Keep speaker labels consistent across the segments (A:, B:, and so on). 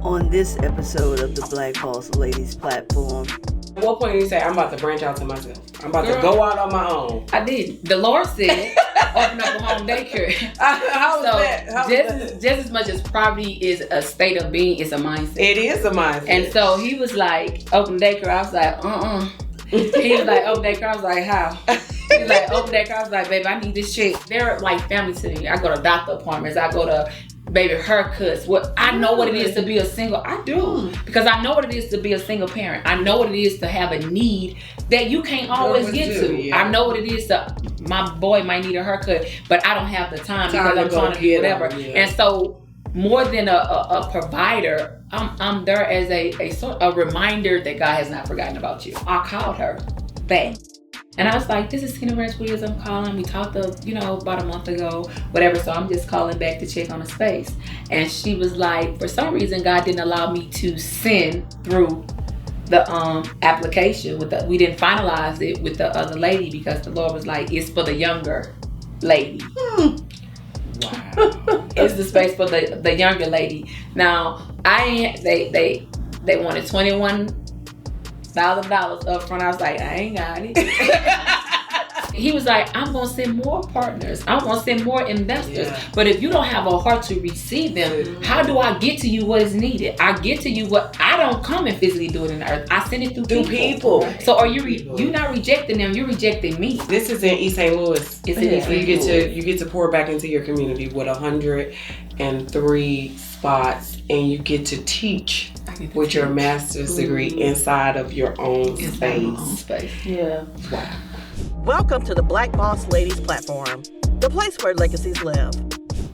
A: On this episode of the Black Boss Ladies platform.
B: At what point did you say, I'm about to branch out to myself? I'm about to go out on my own.
C: I did. The Lord said, open up a home daycare.
B: How was that?
C: Just as much as poverty is a state of being, it's a mindset.
B: It is a mindset.
C: And so he was like, open daycare. I was like, He was like, open daycare. I was like, how? He was like, open daycare. I was like, baby, I need this shit. They're like family to me. I go to doctor appointments. I go to baby haircuts. What I know what it is to be a single. I do, because I know what it is to be a single parent. I know what it is to have a need that you can't always get to. Yeah. I know what it is to, my boy might need a haircut, but I don't have the time because I'm trying to do whatever. Yeah. And so more than a provider, I'm there as a reminder that God has not forgotten about you. I called her back. And I was like, this is Tina Branch Williams, I'm calling. We talked about a month ago, whatever. So I'm just calling back to check on the space. And she was like, for some reason, God didn't allow me to send through the application. We didn't finalize it with the other lady because the Lord was like, it's for the younger lady. Wow. It's the space for the younger lady. Now, they wanted $21,000 up front. I was like, I ain't got it. He was like, I'm gonna send more partners. I'm gonna send more investors. Yeah. But if you don't have a heart to receive them, how do I get to you what is needed? I get to you what I don't come and physically do it in the earth. I send it through people. So are you not rejecting them? You're rejecting me.
B: This is in East St. Louis.
C: It's in East St. Louis.
B: You get to pour back into your community with 103 spots, and you get to teach with your master's degree inside of your own space.
C: Yeah.
B: Wow.
A: Welcome to the Black Boss Ladies platform, the place where legacies live.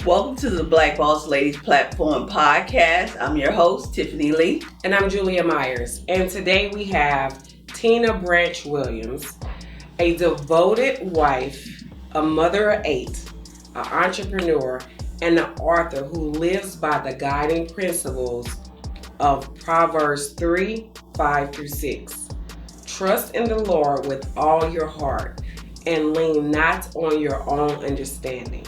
A: Welcome to the Black Boss Ladies platform podcast. I'm your host, Tiffany Lee.
B: And I'm Julia Myers. And today we have Tina Branch Williams, a devoted wife, a mother of 8, an entrepreneur, and an author who lives by the guiding principles of Proverbs 3:5-6. Trust in the Lord with all your heart and lean not on your own understanding.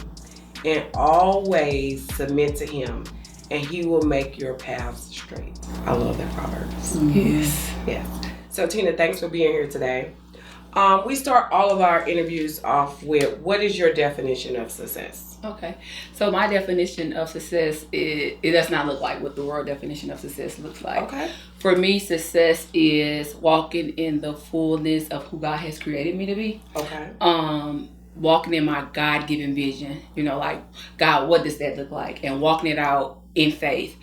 B: In all ways submit to him, and he will make your paths straight. I love that Proverbs.
C: Mm-hmm.
B: Yes. So Tina, thanks for being here today. We start all of our interviews off with, what is your definition of success?
C: Okay, so my definition of success, it does not look like what the world definition of success looks like. Okay. For me, success is walking in the fullness of who God has created me to be. Okay. Walking in my God-given vision. Like, God, what does that look like? And walking it out in faith.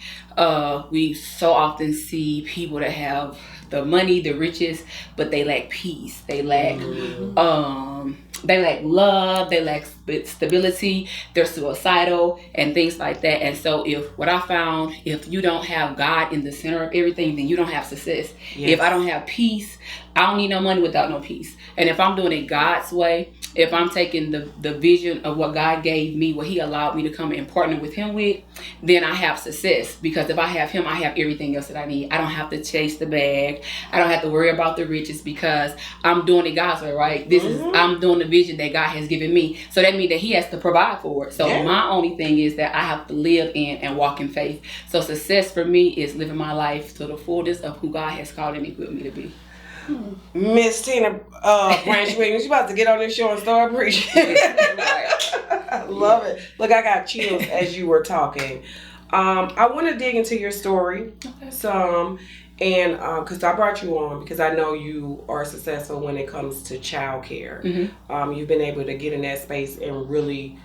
C: We so often see people that have the money, the riches, but they lack peace. They lack love, they lack stability, they're suicidal and things like that. And so what I found, if you don't have God in the center of everything, then you don't have success. Yes. If I don't have peace, I don't need no money without no peace. And if I'm doing it God's way, if I'm taking the vision of what God gave me, what he allowed me to come and partner with him with, then I have success. Because if I have him, I have everything else that I need. I don't have to chase the bag. I don't have to worry about the riches because I'm doing it God's way, right? I'm doing the vision that God has given me. So that means that he has to provide for it. So my only thing is that I have to live in and walk in faith. So success for me is living my life to the fullness of who God has called and equipped me to be.
B: Miss Tina Branch Williams, you about to get on this show and start preaching. I love it. Look, I got chills as you were talking. I want to dig into your story some, and because I brought you on because I know you are successful when it comes to childcare. Mm-hmm. You've been able to get in that space and really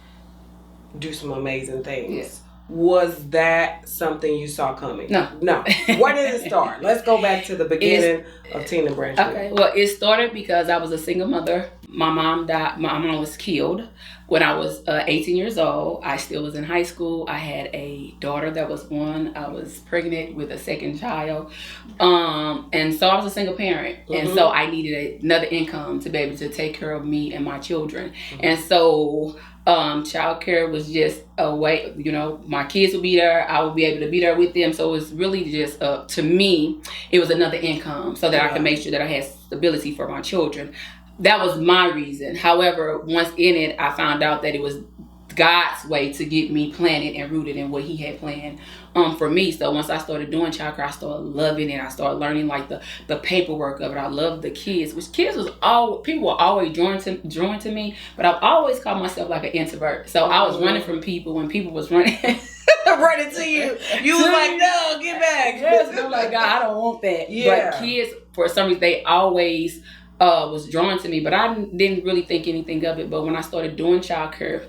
B: do some amazing things. Yes. Was that something you saw coming? No. Where did it start? Let's go back to the beginning of Tina Branch.
C: Okay. Well, it started because I was a single mother. My mom died. My mom was killed when I was 18 years old. I still was in high school. I had a daughter that was 1. I was pregnant with a second child. And so I was a single parent. Mm-hmm. And so I needed another income to be able to take care of me and my children. Mm-hmm. And so childcare was just a way, my kids would be there. I would be able to be there with them. So it was really just, to me, it was another income so that I could make sure that I had stability for my children. That was my reason. However, once in it, I found out that it was God's way to get me planted and rooted in what He had planned for me. So once I started doing childcare, I started loving it. I started learning like the paperwork of it. I loved the kids, which kids was all people were always drawn to me, but I've always called myself like an introvert. So I was running from people when people was running
B: running to you. You was like, no, get back.
C: Yes, I'm like, God, I don't want that.
B: Yeah.
C: But kids, for some reason, they always was drawn to me, but I didn't really think anything of it. But when I started doing childcare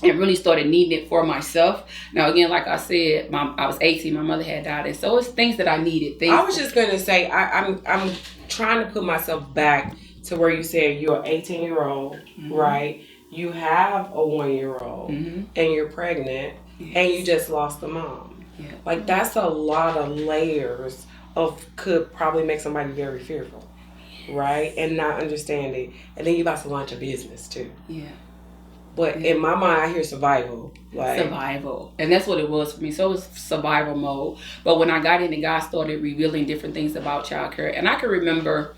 C: and really started needing it for myself. Now, again, like I said, I was 18, my mother had died. And so it's things that I needed.
B: I was just going to say, I'm trying to put myself back to where you said you're an 18-year-old, mm-hmm. right? You have a 1-year-old, mm-hmm. and you're pregnant, yes. and you just lost a mom. Yeah. Like, that's a lot of layers could probably make somebody very fearful, right? And not understanding. And then you about to launch a business, too.
C: Yeah.
B: But in my mind, I hear survival.
C: Survival. And that's what it was for me. So it was survival mode. But when I got in and God started revealing different things about childcare, and I can remember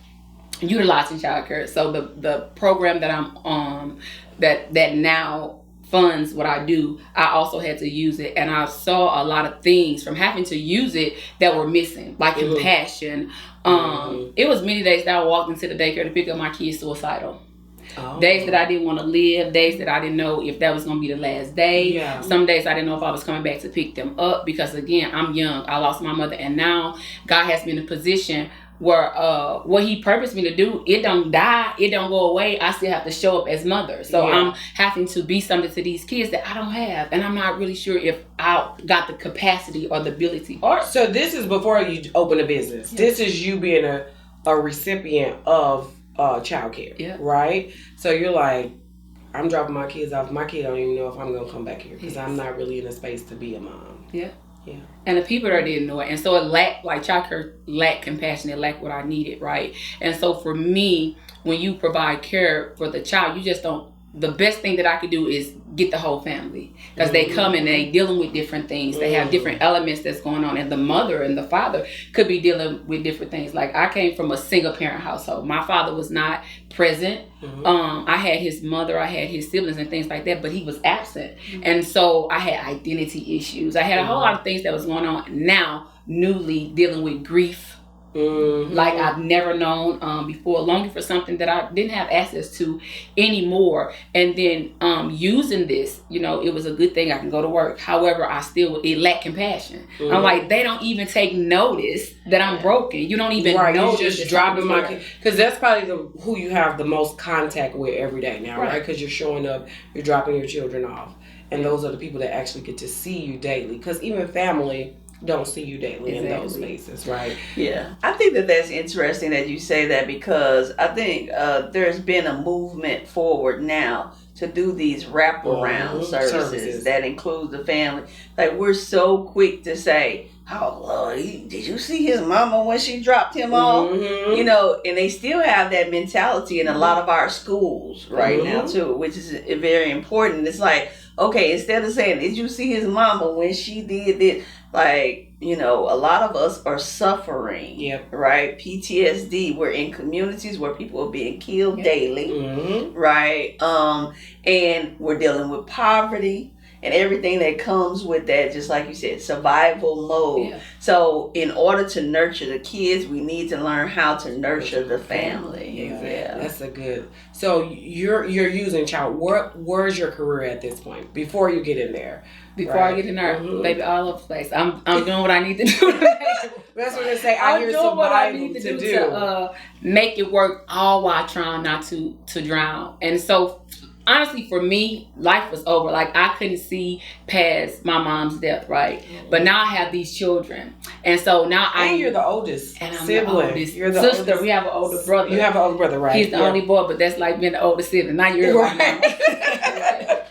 C: utilizing childcare. So the program that I'm on that now funds what I do, I also had to use it. And I saw a lot of things from having to use it that were missing, like mm-hmm. compassion. Mm-hmm. It was many days that I walked into the daycare to pick up my kids suicidal. Oh. Days that I didn't want to live, days that I didn't know if that was going to be the last day. Yeah. Some days I didn't know if I was coming back to pick them up because, again, I'm young. I lost my mother, and now God has me in a position where what He purposed me to do, it don't die, it don't go away. I still have to show up as mother. So yeah. I'm having to be something to these kids that I don't have, and I'm not really sure if I got the capacity or the ability.
B: So this is before you open a business. Yeah. This is you being a recipient of childcare, yeah. right? So you're like, I'm dropping my kids off. My kid don't even know if I'm gonna come back here because yes. I'm not really in a space to be a mom.
C: Yeah, yeah. And the people there didn't know it, and so it lacked, like childcare lacked compassion. It lacked what I needed, right? And so for me, when you provide care for the child, you just don't. The best thing that I could do is get the whole family because mm-hmm. they come and they dealing with different things. They have different elements that's going on, and the mother and the father could be dealing with different things. Like I came from a single parent household. My father was not present. Mm-hmm. I had his mother, I had his siblings and things like that, but he was absent. Mm-hmm. And so I had identity issues. I had a whole lot of things that was going on. Now, newly dealing with grief. Mm-hmm. Like I've never known before, longing for something that I didn't have access to anymore. And then using this, it was a good thing. I can go to work. However, it lacked compassion. Mm-hmm. I'm like, they don't even take notice that I'm broken. You don't even know.
B: You're just dropping my kid. Because that's probably who you have the most contact with every day now, right? Because you're showing up, you're dropping your children off. And those are the people that actually get to see you daily. Because even family don't see you daily in those spaces, right?
A: Yeah. I think that's interesting that you say that because I think there's been a movement forward now to do these wraparound services that include the family. Like we're so quick to say, oh, Lord, did you see his mama when she dropped him off? Mm-hmm. And they still have that mentality in a lot of our schools right now too, which is very important. It's like, okay, instead of saying, did you see his mama when she did this? Like, a lot of us are suffering, right? PTSD. We're in communities where people are being killed daily, right? And we're dealing with poverty and everything that comes with that, just like you said, survival mode. Yeah. So in order to nurture the kids, we need to learn how to nurture the family.
B: Yeah. That's a good. So you're using child. Where's your career at this point? Before you get in there.
C: Before I get in there, baby, all over the place. I'm doing what I need to do.
B: That's what I say. I'm doing what I need to do
C: to make it work, all while trying not to drown. And so, honestly, for me, life was over. Like I couldn't see past my mom's death, right? But now I have these children, and so now
B: you're the oldest
C: and I'm
B: sibling.
C: The oldest
B: You're the
C: sister.
B: Oldest.
C: We have an older brother.
B: You have an older brother, right?
C: He's the only boy, but that's like being the oldest sibling. Now you're
B: right.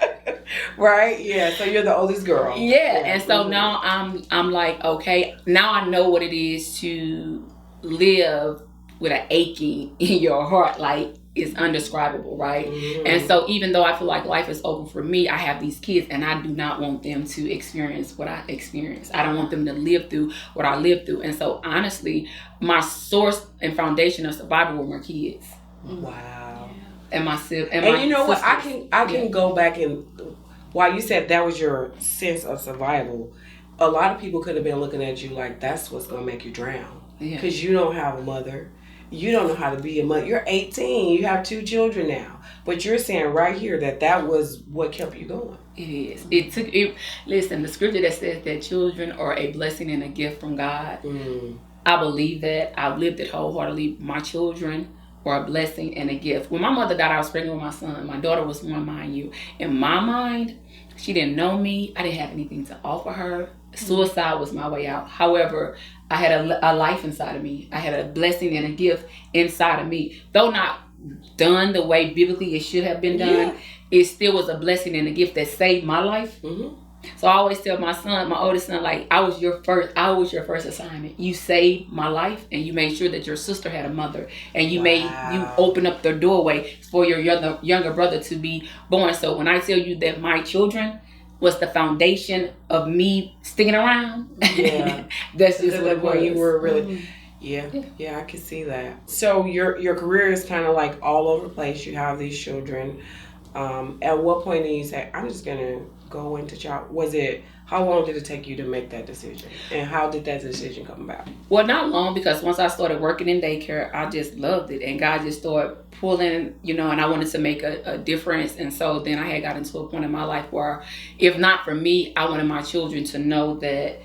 B: Right? Yeah. So you're the oldest girl.
C: Yeah. And so now I'm like, okay, now I know what it is to live with an aching in your heart, like it's undescribable, right? Mm-hmm. And so even though I feel like life is over for me, I have these kids and I do not want them to experience what I experienced. I don't want them to live through what I lived through. And so honestly, my source and foundation of survival were my kids.
B: Wow.
C: And my siblings.
B: And you know what? I can go back and while you said that was your sense of survival, a lot of people could have been looking at you like that's what's going to make you drown. Because you don't have a mother. You don't know how to be a mother. You're 18. You have 2 children now. But you're saying right here that was what kept you going.
C: It is. It took it. Listen, the scripture that says that children are a blessing and a gift from God. I believe that. I've lived it wholeheartedly. My children are a blessing and a gift. When my mother died, I was pregnant with my son. My daughter was 1, mind you. In my mind, she didn't know me. I didn't have anything to offer her. Suicide was my way out. However, I had a life inside of me. I had a blessing and a gift inside of me. Though not done the way biblically it should have been done, it still was a blessing and a gift that saved my life. So I always tell my son, my oldest son, like, I was your first assignment. You saved my life, and you made sure that your sister had a mother, and you opened up the doorway for your younger brother to be born. So when I tell you that my children was the foundation of me sticking around, that's just what it was. You were really, I can see that. So your career is kind of like all over the place. You have these children. At what point did you say, I'm just gonna go into child? How long did it take you to make that decision, and how did that decision come about? Well, not long, because once I started working in daycare, I just loved it, and God just started pulling, and I wanted to make a difference. And so then I had gotten to a point in my life where, if not for me, I wanted my children to know that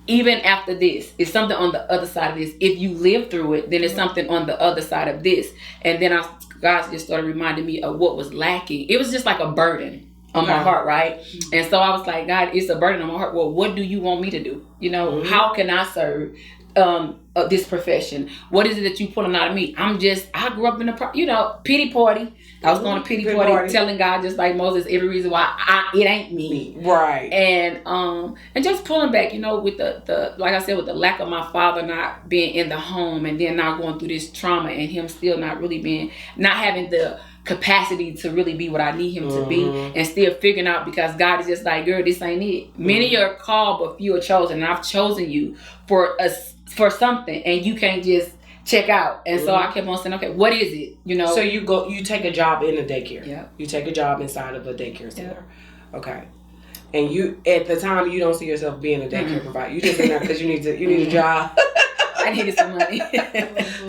C: even after this, it's something on the other side of this. If you live through it, then it's something on the other side of this. And then God just started reminding me of what was lacking. It was just like a burden on my heart, right? And so I was like, God, it's a burden on my heart. Well, what do you want me to do? How can I serve this profession? What is it that you pulling out of me? I grew up in a pity party. I was going to pity party, telling God, just like Moses, every reason why it ain't me. Right. And just pulling back, with the like I said, with the lack of my father not being in the home, and then now going through this trauma, and him still not having the capacity to really be what I need him to be, and still figuring out, because God is just like, girl, this ain't it. Many are called, but few are chosen, and I've chosen you for something, and you can't just check out. And so I kept on saying, okay, what is it? So you take a job in a daycare. Yeah. You take a job inside of a daycare center. Yeah. Okay. And you, at the time, you don't see yourself being a daycare provider. You just in there because you need a job. I needed some money.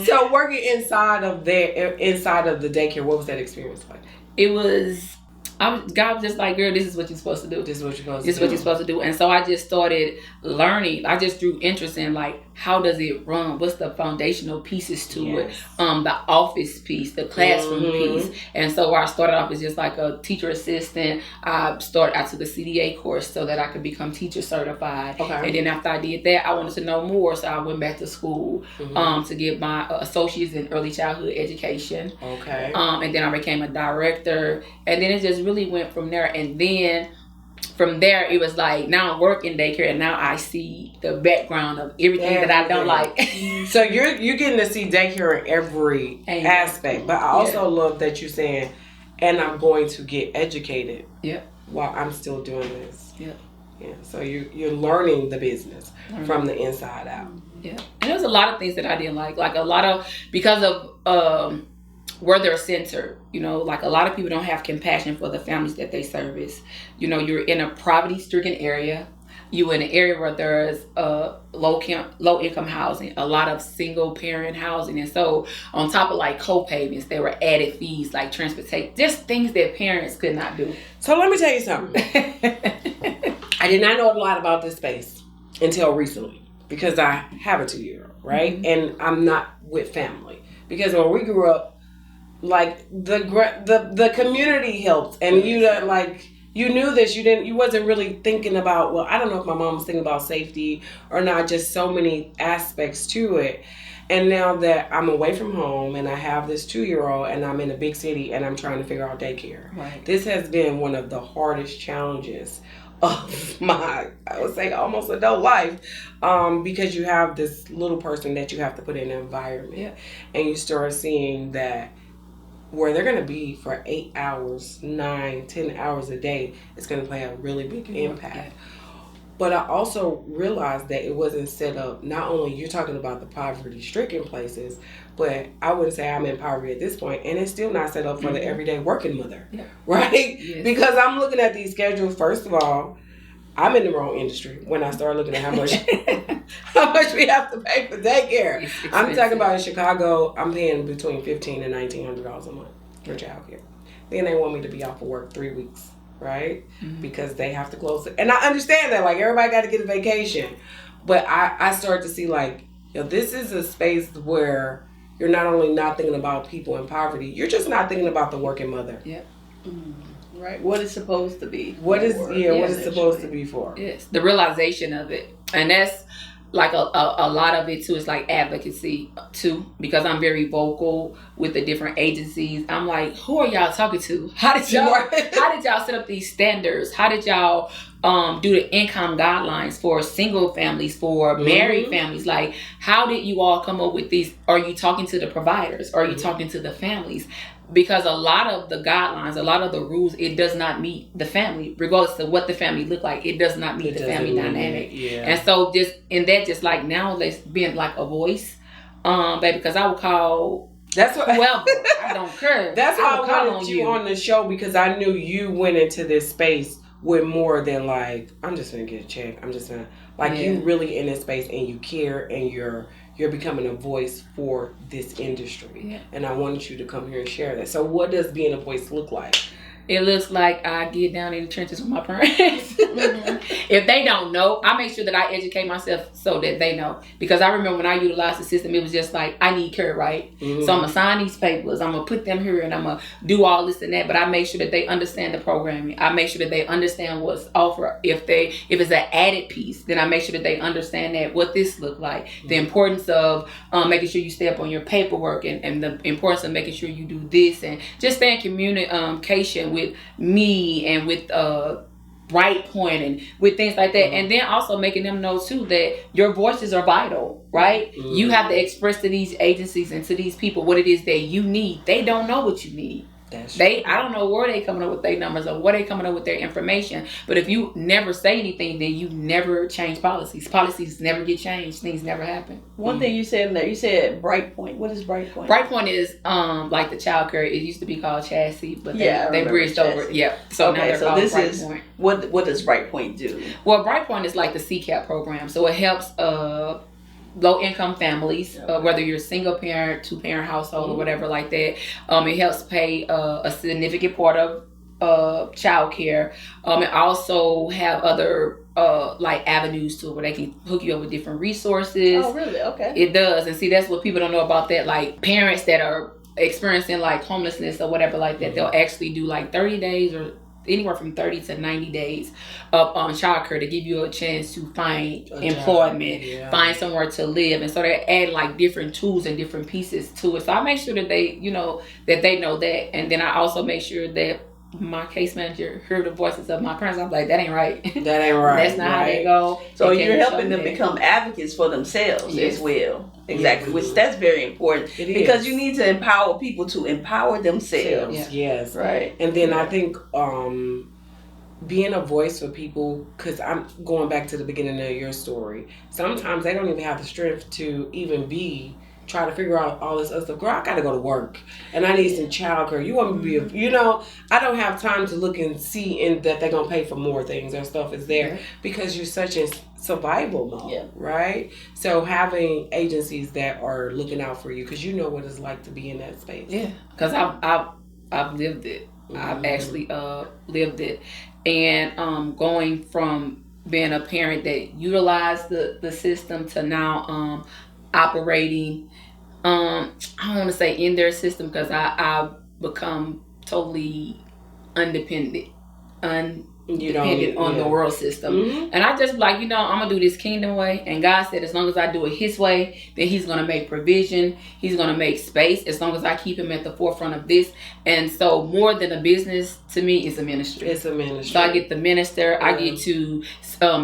C: So working inside of the daycare, what was that experience like? It was, God was just like, girl, this is what you're supposed to do. This is what you're supposed to do. And so I just started learning. I just drew interest in, like, how does it run? What's the foundational pieces to it? The office piece, the classroom piece. And so where I started off as just like a teacher assistant, I took a CDA course so that I could become teacher certified. Okay. And then after I did that, I wanted to know more. So I went back to school to get my associates in early childhood education. Okay. And then I became a director. And then it just really went from there. And then from there, it was like, now I work in daycare, and now I see the background of everything that I don't like. So you're getting to see daycare in every aspect. But I also love that you're saying, and I'm going to get educated while I'm still doing this. Yeah. So you're learning the business from the inside out. Yeah. And there's a lot of things that I didn't like a lot of, because of where they're centered, like a lot of people don't have compassion for the families that they service. You're in a poverty-stricken area. You're in an area where there's low income housing, a lot of single parent housing. And so on top of like co-payments, there were added fees like transportation, just things that parents could not do. So let me tell you something. I did not know a lot about this space until recently, because I have a 2-year-old, right? And I'm not with family, because when we grew up, like the community helped, and you knew this. You wasn't really thinking about, well, I don't know if my mom was thinking about safety or not. Just so many aspects to it. And now that I'm away from home and I have this 2-year-old and I'm in a big city and I'm trying to figure out daycare, this has been one of the hardest challenges of my, I would say, almost adult life, because you have this little person that you have to put in an environment, and you start seeing that where they're going to be for 8 hours, 9, 10 hours a day, it's going to play a really big impact.
B: But I also realized that it wasn't set up, not only you're talking about the poverty-stricken places, but I wouldn't say I'm in poverty at this point, and it's still not set up for the everyday working mother, right? Yes. Because I'm looking at these schedules, first of all, I'm in the wrong industry when I start looking at how much we have to pay for daycare. I'm talking about in Chicago, I'm paying between $1,500 and $1,900 a month for childcare. Then they want me to be off of work 3 weeks, right? Because they have to close it. And I understand that, like, everybody got to get a vacation. But I started to see, like, this is a space where you're not only not thinking about people in poverty, you're just not thinking about the working mother.
A: Yep. Right. What it's supposed to be.
B: What is supposed to be for.
C: Yes. The realization of it. And that's like a lot of it too is like advocacy too, because I'm very vocal with the different agencies. I'm like, who are y'all talking to? How did y'all set up these standards? How did y'all do the income guidelines for single families, for married families? Like, how did you all come up with these? Are you talking to the providers? Are you talking to the families? Because a lot of the guidelines, a lot of the rules, it does not meet the family, regardless of what the family look like. It does not meet the family dynamic. And so just like now, let's being like a voice, baby, because I would call whoever. I don't care.
B: That's why I wanted you on the show, because I knew you went into this space with more than like, I'm just gonna get a check. I'm just gonna you really in this space and you care and you're becoming a voice for this industry. Yeah. And I wanted you to come here and share that. So what does being a voice look like?
C: It looks like I get down in the trenches with my parents. If they don't know, I make sure that I educate myself so that they know. Because I remember when I utilized the system, it was just like, I need care, right? So I'm going to sign these papers. I'm going to put them here and I'm going to do all this and that. But I make sure that they understand the programming. I make sure that they understand what's offered. If it's an added piece, then I make sure that they understand that what this look like. The importance of making sure you stay up on your paperwork and the importance of making sure you do this and just stay in communication with me and with Breitpoint and with things like that. And then also making them know too that your voices are vital, right? You have to express to these agencies and to these people what it is that you need. They don't know what you need. I don't know where they coming up with their numbers or where they coming up with their information. But if you never say anything, then you never change policies. Policies never get changed. Things never happen.
A: One thing you said in there, you said Breitpoint. What is Breitpoint?
C: Breitpoint is like the Childcare. It used to be called Chassis, but they bridged over. Yeah. So now they're called
A: this
C: Breitpoint.
A: Is what does Breitpoint do?
C: Well, Breitpoint is like the CCAP program. So it helps low-income families, whether you're a single parent, two-parent household, or whatever like that. It helps pay a significant part of child care. It also have other like avenues to it where they can hook you up with different resources.
A: Oh, really? Okay.
C: It does. And see, that's what people don't know about that. Like parents that are experiencing like homelessness or whatever like that, they'll actually do like 30 days or anywhere from 30 to 90 days on childcare to give you a chance to find employment, find somewhere to live. And so they add like different tools and different pieces to it. So I make sure that they, that they know that. And then I also make sure that my case manager heard the voices of my parents. I'm like, that ain't right.
B: That ain't right.
C: That's not how they go.
A: So you're helping them become advocates for themselves as well. Exactly, which that's very important because you need to empower people to empower themselves.
B: Yes.
A: Right.
B: And then I think being a voice for people, because I'm going back to the beginning of your story, sometimes they don't even have the strength to even try to figure out all this other stuff. Girl, I gotta go to work and I need some childcare. You want me to be I don't have time to look and see that they're gonna pay for more things or stuff is there because you're such in survival mode, right? So having agencies that are looking out for you because you know what it's like to be in that space.
C: Yeah, because I've lived it. I've actually lived it, and going from being a parent that utilized the system to now operating I don't want to say in their system because I've become totally undependent on the world system. And I just like, I'm gonna do this kingdom way, and God said as long as I do it his way, then he's gonna make provision, he's gonna make space as long as I keep him at the forefront of this. And so more than a business to me is a ministry.
B: It's a ministry.
C: So I get to minister, I get to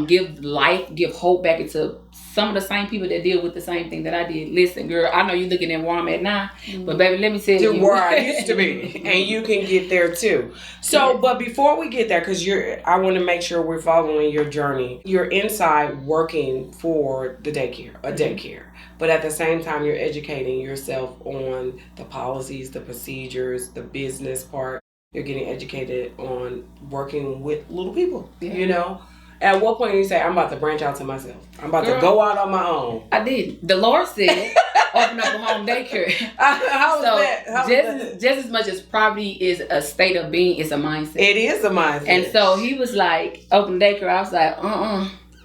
C: give life, give hope back into some of the same people that deal with the same thing that I did. Listen, girl, I know you're looking at Walmart now, but baby, let me tell you.
B: Where I used to be. And you can get there too. So, but before we get there, because I want to make sure we're following your journey. You're inside working for the daycare. But at the same time, you're educating yourself on the policies, the procedures, the business part. You're getting educated on working with little people, you know? At what point do you say, I'm about to branch out to myself? I'm about to go out on my own.
C: I did. The Lord said, open up a home daycare.
B: How was that?
C: Just as much as poverty is a state of being, it's a mindset.
B: It is a mindset.
C: And so he was like, open daycare. I was like,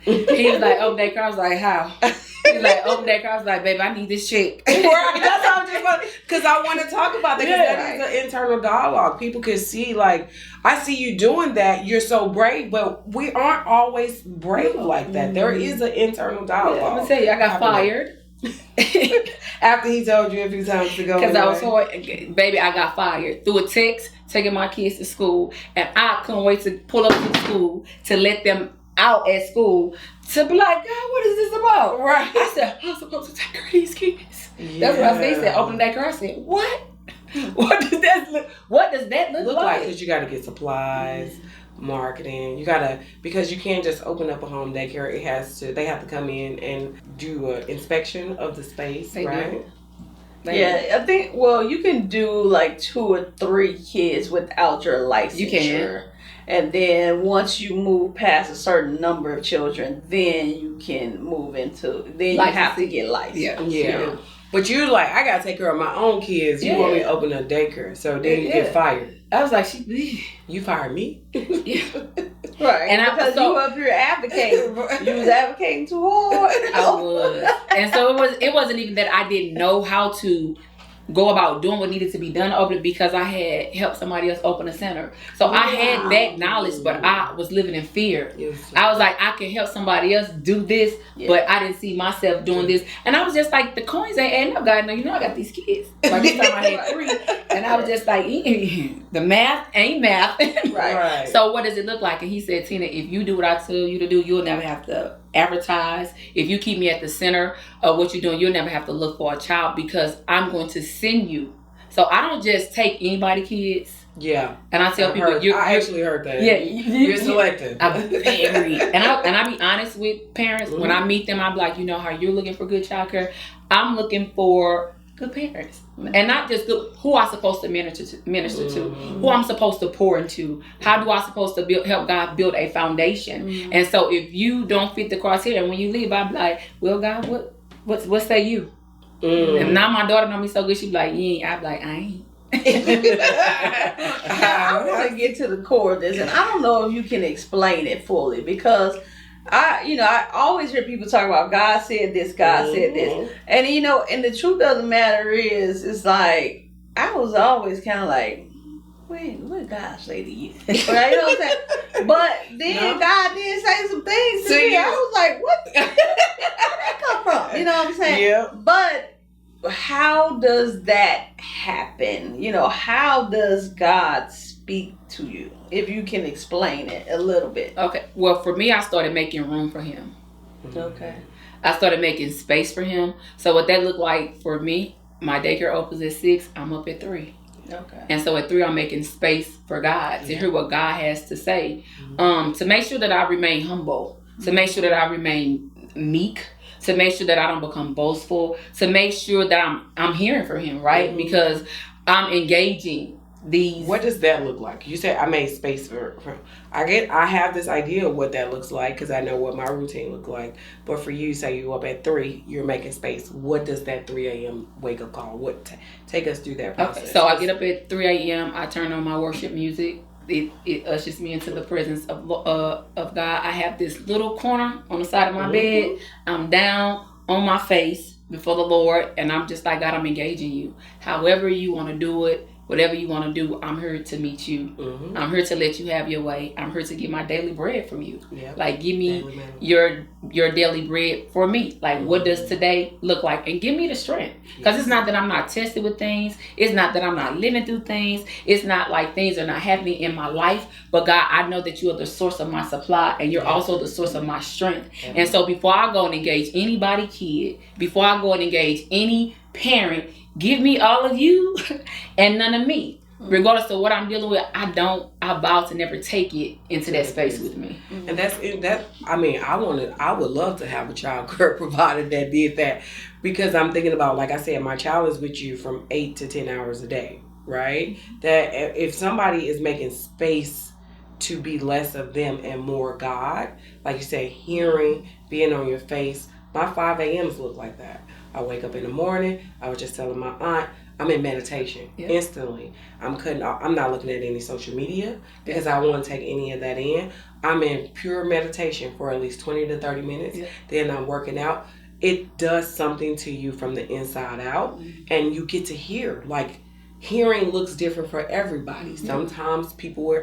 C: He was like, open daycare. I was like, how? He was like, open daycare. I was like, baby, I need this check.
B: Right. That's how I'm just because I want to talk about that, because that is an internal dialogue. People can see, like, I see you doing that. You're so brave, but we aren't always brave like that. There is an internal dialogue.
C: I'm gonna tell you, I got fired.
B: After he told you a few times to go.
C: Because I was so, baby, I got fired through a text, taking my kids to school, and I couldn't wait to pull up to the school to let them out at school to be like, God, what is this about?
B: Right.
C: I said, I'm supposed to take care of these kids. That's what I said. He said, open the daycare. I said, what? What does that look like?
B: Because you got to get supplies, marketing. You got to, because you can't just open up a home daycare. They have to come in and do an inspection of the space, right?
A: Yeah, I think, well, you can do like 2 or 3 kids without your licensure.
C: You can.
A: And then once you move past a certain number of children, then you can move into, then you have to get licensed.
B: Yeah. But you're like, I got to take care of my own kids. You want me to open a daycare. So then you get fired.
C: I was like,
B: you fired me?
A: Yeah. Right.
C: And
A: because you up here advocating. You was advocating too hard.
C: I was. And so it wasn't even that I didn't know how to go about doing what needed to be done over it, because I had helped somebody else open a center. So I had that knowledge, but I was living in fear. I was like, I can help somebody else do this, but I didn't see myself doing this. And I was just like, the coins ain't adding up, God. No, you know I got these kids. Like this time I had 3. And I was just like, the math ain't math.
A: Right.
C: So what does it look like? And he said, Tina, if you do what I tell you to do, you'll never have to advertise. If you keep me at the center of what you're doing, you'll never have to look for a child, because I'm going to send you. So I don't just take anybody kids.
B: Yeah.
C: And I tell people,
B: I actually heard that.
C: Yeah.
B: You're selective.
C: I'm very. And I be honest with parents. When I meet them, I'm like, you know how you're looking for good childcare? I'm looking for good parents. And not just good, who I'm supposed to minister to, who I'm supposed to pour into, how do I supposed to help God build a foundation. And so if you don't fit the criteria, when you leave, I'm like, well, God, what say you? If now my daughter know me so good, she be like, you ain't. I be like, I ain't.
A: I want to get to the core of this, and I don't know if you can explain it fully, because I always hear people talk about God said this, God said this. And, and the truth of the matter is, it's like, I was always kind of like, wait, what did God say to you? Right? You know what I'm saying? But then God did say some things to me. I was like, what? Where did that come from? You know what I'm saying?
B: Yeah.
A: But how does that happen? How does God speak to you? If you can explain it a little bit.
C: Okay. Well, for me, I started making room for him.
A: Okay.
C: I started making space for him. So what that looked like for me, my daycare opens at 6, I'm up at 3.
A: Okay.
C: And so at 3, I'm making space for God to hear what God has to say. To make sure that I remain humble, to make sure that I remain meek, to make sure that I don't become boastful, to make sure that I'm hearing from him, right? Because I'm engaging these.
B: What does that look like? You said I made space for I have this idea of what that looks like, because I know what my routine look like. But for you, say you up at 3, you're making space. What does that 3 a.m. wake up call? Take us through that process.
C: Okay, so I get up at 3 a.m. I turn on my worship music. It ushers me into the presence of God. I have this little corner on the side of my bed. I'm down on my face before the Lord, and I'm just like, God, I'm engaging you. However you want to do it, whatever you want to do, I'm here to meet you. Mm-hmm. I'm here to let you have your way. I'm here to get my daily bread from you. Yep. Like, give me your daily bread for me. Like, what does today look like? And give me the strength. Because it's not that I'm not tested with things. It's not that I'm not living through things. It's not like things are not happening in my life. But God, I know that you are the source of my supply, and you're also the source of my strength. Mm-hmm. And so before I go and engage anybody kid, before I go and engage any parent, give me all of you and none of me. Regardless of what I'm dealing with, I vow to never take it into that space with me.
B: And I would love to have a child care provider that did that, because I'm thinking about, like I said, my child is with you from 8 to 10 hours a day, right? That if somebody is making space to be less of them and more God, like you say, hearing, being on your face, my 5 a.m.s look like that. I wake up in the morning, I was just telling my aunt, I'm in meditation instantly. I'm not looking at any social media because I won't take any of that in. I'm in pure meditation for at least 20 to 30 minutes. Yeah. Then I'm working out. It does something to you from the inside out, and you get to hear. Like, hearing looks different for everybody. Sometimes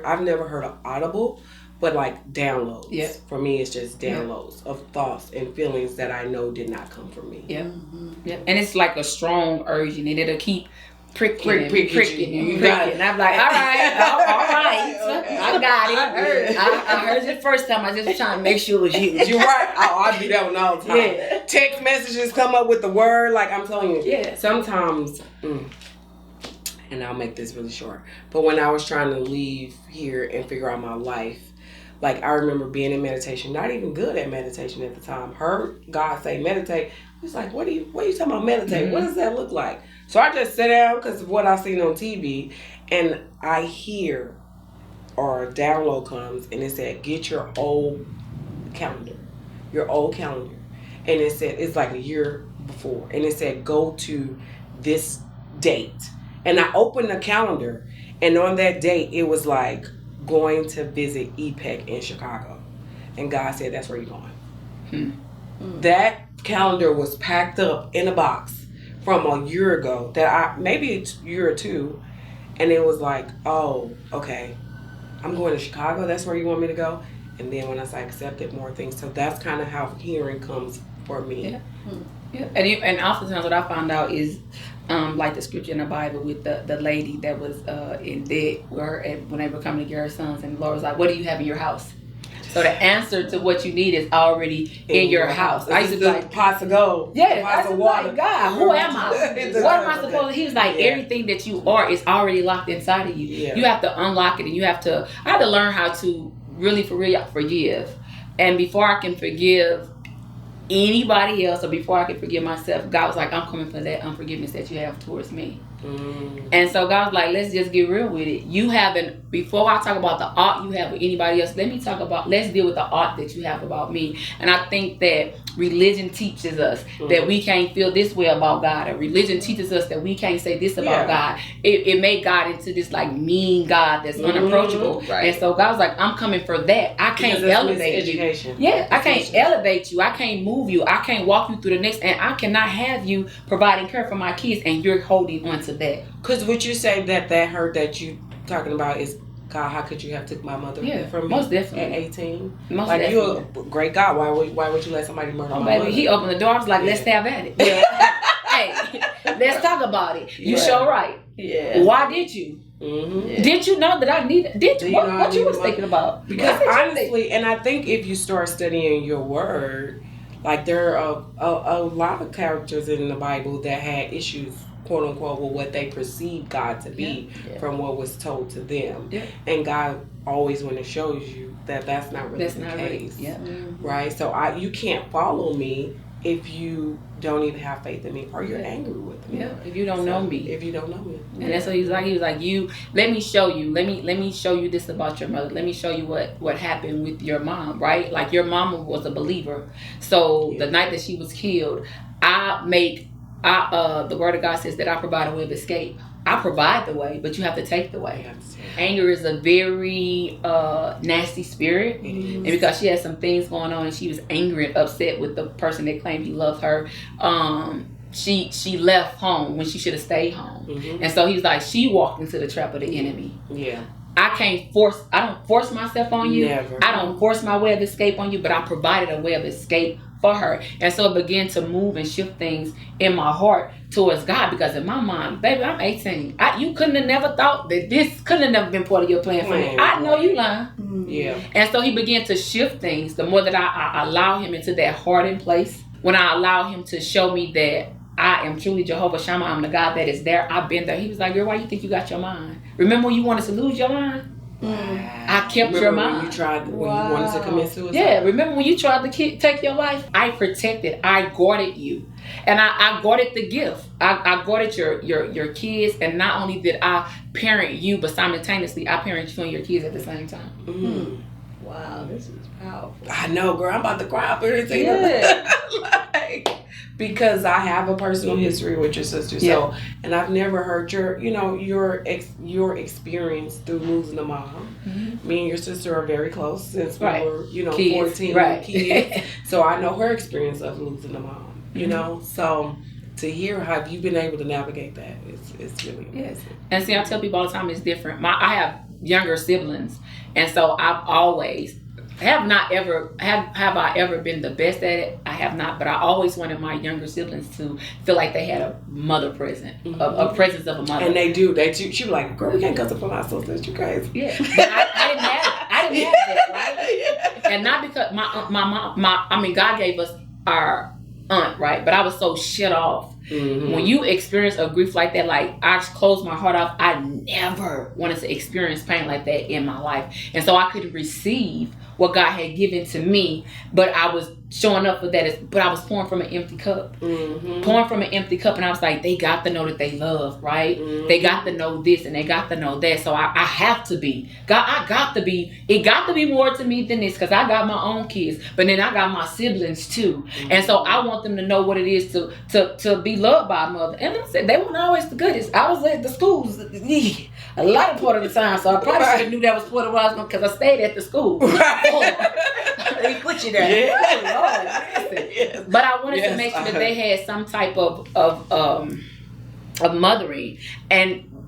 B: I've never heard of audible, but like downloads. Yeah. For me, it's just downloads of thoughts and feelings that I know did not come from me.
C: Yeah. Yeah. And it's like a strong urge, and it'll keep pricking. And I'm like, all right. Okay. I got it. I heard it the first time. I just was trying to make sure it was you.
B: You're right. I do that one all the time. Yeah. Text messages come up with the word, like I'm telling you. Yeah. Sometimes, and I'll make this really short, but when I was trying to leave here and figure out my life, like, I remember being in meditation, not even good at meditation at the time. Heard God say meditate. I was like, what are you talking about meditate? Mm-hmm. What does that look like? So I just sat down because of what I seen on TV, and I hear, or a download comes, and it said, get your old calendar. And it said, it's like a year before. And it said, go to this date. And I opened the calendar, and on that date, it was like, going to visit EPEC in Chicago. And God said, that's where you're going. That calendar was packed up in a box from a year ago, maybe a year or two, and it was like, oh, okay, I'm going to Chicago, that's where you want me to go? And then when I accepted more things, so that's kind of how hearing comes for me.
C: Yeah. And oftentimes what I found out is, like the scripture in the Bible with the lady that was in debt when they were coming to get her sons, and the Lord was like, what do you have in your house? So the answer to what you need is already in your house. I used to be like,
B: pots of gold.
C: Yeah, pots of water. Like, God, who am I? What am I supposed to? He was like, everything that you are is already locked inside of you. Yeah. You have to unlock it, and I had to learn how to really, for real, forgive. And before I can forgive anybody else, or before I can forgive myself, God was like, I'm coming for that unforgiveness that you have towards me. And so God was like, let's just get real with it. Before I talk about the art you have with anybody else, let's deal with the art that you have about me. And I think that religion teaches us that we can't feel this way about God, or religion teaches us that we can't say this about God. It made God into this like mean God that's unapproachable. Right. And so God was like, I'm coming for that. I can't elevate you. I can't elevate you. I can't move you. I can't walk you through the next, and I cannot have you providing care for my kids and you're holding on to that.
B: Because would you say that hurt that you talking about is, God, how could you have took my mother from me
C: most definitely.
B: At 18?
C: Most
B: like,
C: definitely.
B: You're a great God. Why would you let somebody murder my mother?
C: He opened the door. I was like, let's have at it. Hey, let's talk about it. You sure right. Yeah. Why did you? Mm-hmm. Did you know that I needed? What you was thinking about?
B: Because honestly, and I think if you start studying your word, like there are a lot of characters in the Bible that had issues, quote unquote, with what they perceived God to be from what was told to them. Yeah. And God always when it shows you that that's not really the case. Right. Yeah. Right? So you can't follow me if you don't even have faith in me, or you're angry with me.
C: Yeah. If you don't know me.
B: If you don't know me.
C: And that's what he was like. He was like, let me show you. Let me show you this about your mother. Let me show you what happened with your mom, right? Like your mama was a believer. So the night that she was killed, the word of God says that I provide a way of escape. I provide the way, but you have to take the way. Anger is a very nasty spirit. And because she had some things going on and she was angry and upset with the person that claimed he loved her, she left home when she should have stayed home. And so he was like, she walked into the trap of the enemy.
B: Yeah.
C: I don't force myself on you.
B: Never.
C: I don't force my way of escape on you, but I provided a way of escape for her. And so it began to move and shift things in my heart towards God, because in my mind, baby, I'm 18. You couldn't have never thought that this couldn't have never been part of your plan for me. I know you lying.
B: Yeah.
C: And so he began to shift things the more that I allow him into that hardened place. When I allow him to show me that I am truly Jehovah Shammah, I'm the God that is there. I've been there. He was like, girl, why you think you got your mind? Remember when you wanted to lose your mind? I kept your mind.
B: When you wanted to commit suicide?
C: Yeah, remember when you tried to take your life? I protected, I guarded you. And I guarded the gift. I guarded your kids, and not only did I parent you, but simultaneously I parent you and your kids at the same time.
A: Wow, this is powerful.
B: I know, girl. I'm about to cry up here.
A: Yeah.
B: Because I have a personal history with your sister,
C: Yeah.
B: And I've never heard your experience through losing a mom. Me and your sister are very close since we were, kids. 14 kids. So I know her experience of losing a mom. You know, so to hear how you've been able to navigate that, it's really amazing.
C: And see, I tell people all the time it's different. I have younger siblings, and so I've always have I ever been the best at it? I have not, but I always wanted my younger siblings to feel like they had a mother present, a presence of a mother.
B: And they do. She was like, girl, we can't cuss up for my sisters. You crazy.
C: Yeah, but I didn't have that, right? And not because my mom, God gave us our aunt, right? But I was so shut off. When you experience a grief like that, like I closed my heart off, I never wanted to experience pain like that in my life. And so I could receive what God had given to me, but I was showing up for that. But I was pouring from an empty cup. Pouring from an empty cup, and I was like, they got to know that they love, right? They got to know this and they got to know that. So I have to be. God, it got to be more to me than this, because I got my own kids, but then I got my siblings too. And so I want them to know what it is to be loved by a mother. And they weren't always the goodest. I was at the schools a lot of part of the time, so I probably should have knew that was part of what I was going, because I stayed at the school. They put you there.
B: Yes.
C: But I wanted to make sure that they had some type of mothering,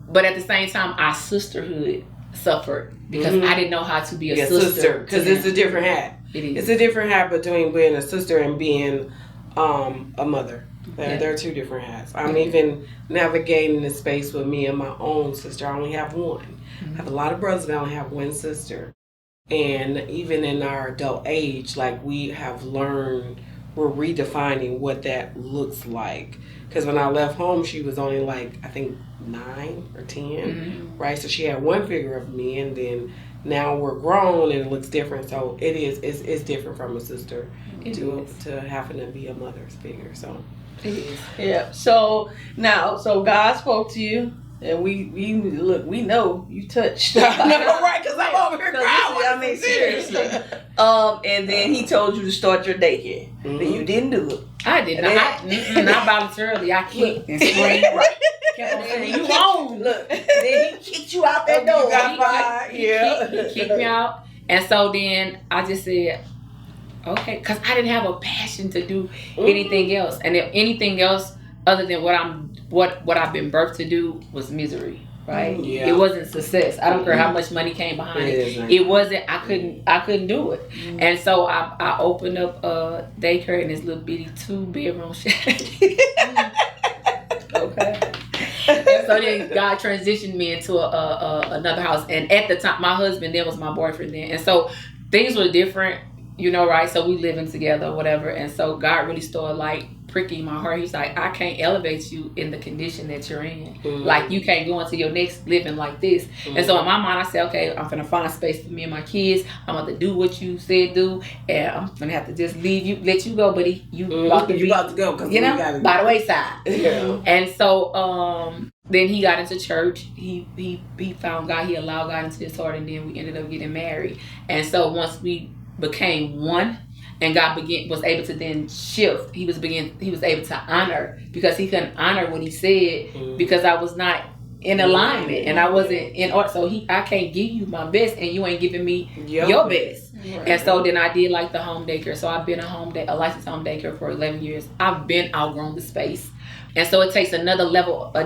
C: but at the same time, our sisterhood suffered because I didn't know how to be a sister.
B: Because it's a different hat.
C: It is.
B: It's a different hat between being a sister and being a mother. There are two different hats. I'm even navigating the space with me and my own sister. I only have one. I have a lot of brothers, but I only have one sister. And even in our adult age, like we have learned, we're redefining what that looks like. Because when I left home, she was only like, I think 9 or 10, right? So she had one figure of me, and then now we're grown and it looks different. So it's different from a sister to having to be a mother's figure. So
C: it is.
A: Yeah. So God spoke to you. And we know you touched.
B: I know, right? Because I'm over here crying.
A: I mean, seriously. And then he told you to start your daycare. Then you didn't do it.
C: I did not. Not voluntarily. I kicked and screamed. Right. Kept on saying, you wrong.
A: Look. Then he kicked you out that door.
C: He kicked me out. And so then I just said, okay, because I didn't have a passion to do anything else. And if anything else other than what I've been birthed to do was misery, right?
B: Yeah.
C: It wasn't success. I don't care how much money came behind it. It wasn't. I couldn't do it. And so I opened up a daycare in this little bitty 2-bedroom shack. Okay. And so then God transitioned me into another house. And at the time, my husband then was my boyfriend then, and so things were different, right? So we living together or whatever. And so God really started like pricking my heart. He's like, I can't elevate you in the condition that you're in. Like you can't go into your next living like this. And so in my mind, I said, okay, I'm gonna find space for me and my kids. I'm gonna do what you said do, and I'm gonna have to just let you go, buddy. You about to
B: go, because
C: by the wayside.
B: Yeah.
C: And so then he got into church. He found God. He allowed God into his heart, and then we ended up getting married. And so once we became one, and God was able to then shift. He was able to honor, because he couldn't honor what he said because I was not in alignment and I wasn't in order. So I can't give you my best and you ain't giving me your best. Right. And so then I did like the home daycare. So I've been a licensed home daycare for 11 years. I've been outgrown the space. And so it takes a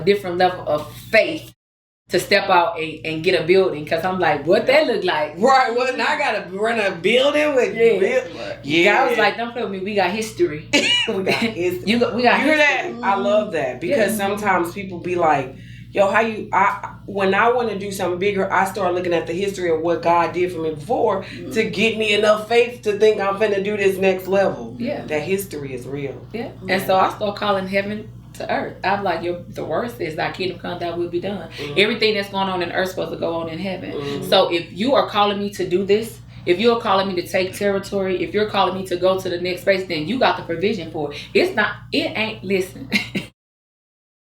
C: different level of faith to step out and get a building, because I'm like, what that look like?
B: Right. Well, now I gotta run a building with
C: God was like, don't play with me. We got history.
B: We got history.
C: We got
B: you hear
C: history.
B: that? I love that, because sometimes people be like, yo, when I want to do something bigger, I start looking at the history of what God did for me before to get me enough faith to think I'm finna do this next level.
C: Yeah.
B: That history is real.
C: Yeah. And so I start calling heaven to earth. I'm like, the word says thy kingdom come, thy will be done. Everything that's going on in earth is supposed to go on in heaven. So if you are calling me to do this, if you're calling me to take territory, if you're calling me to go to the next space, then you got the provision for it. Listen.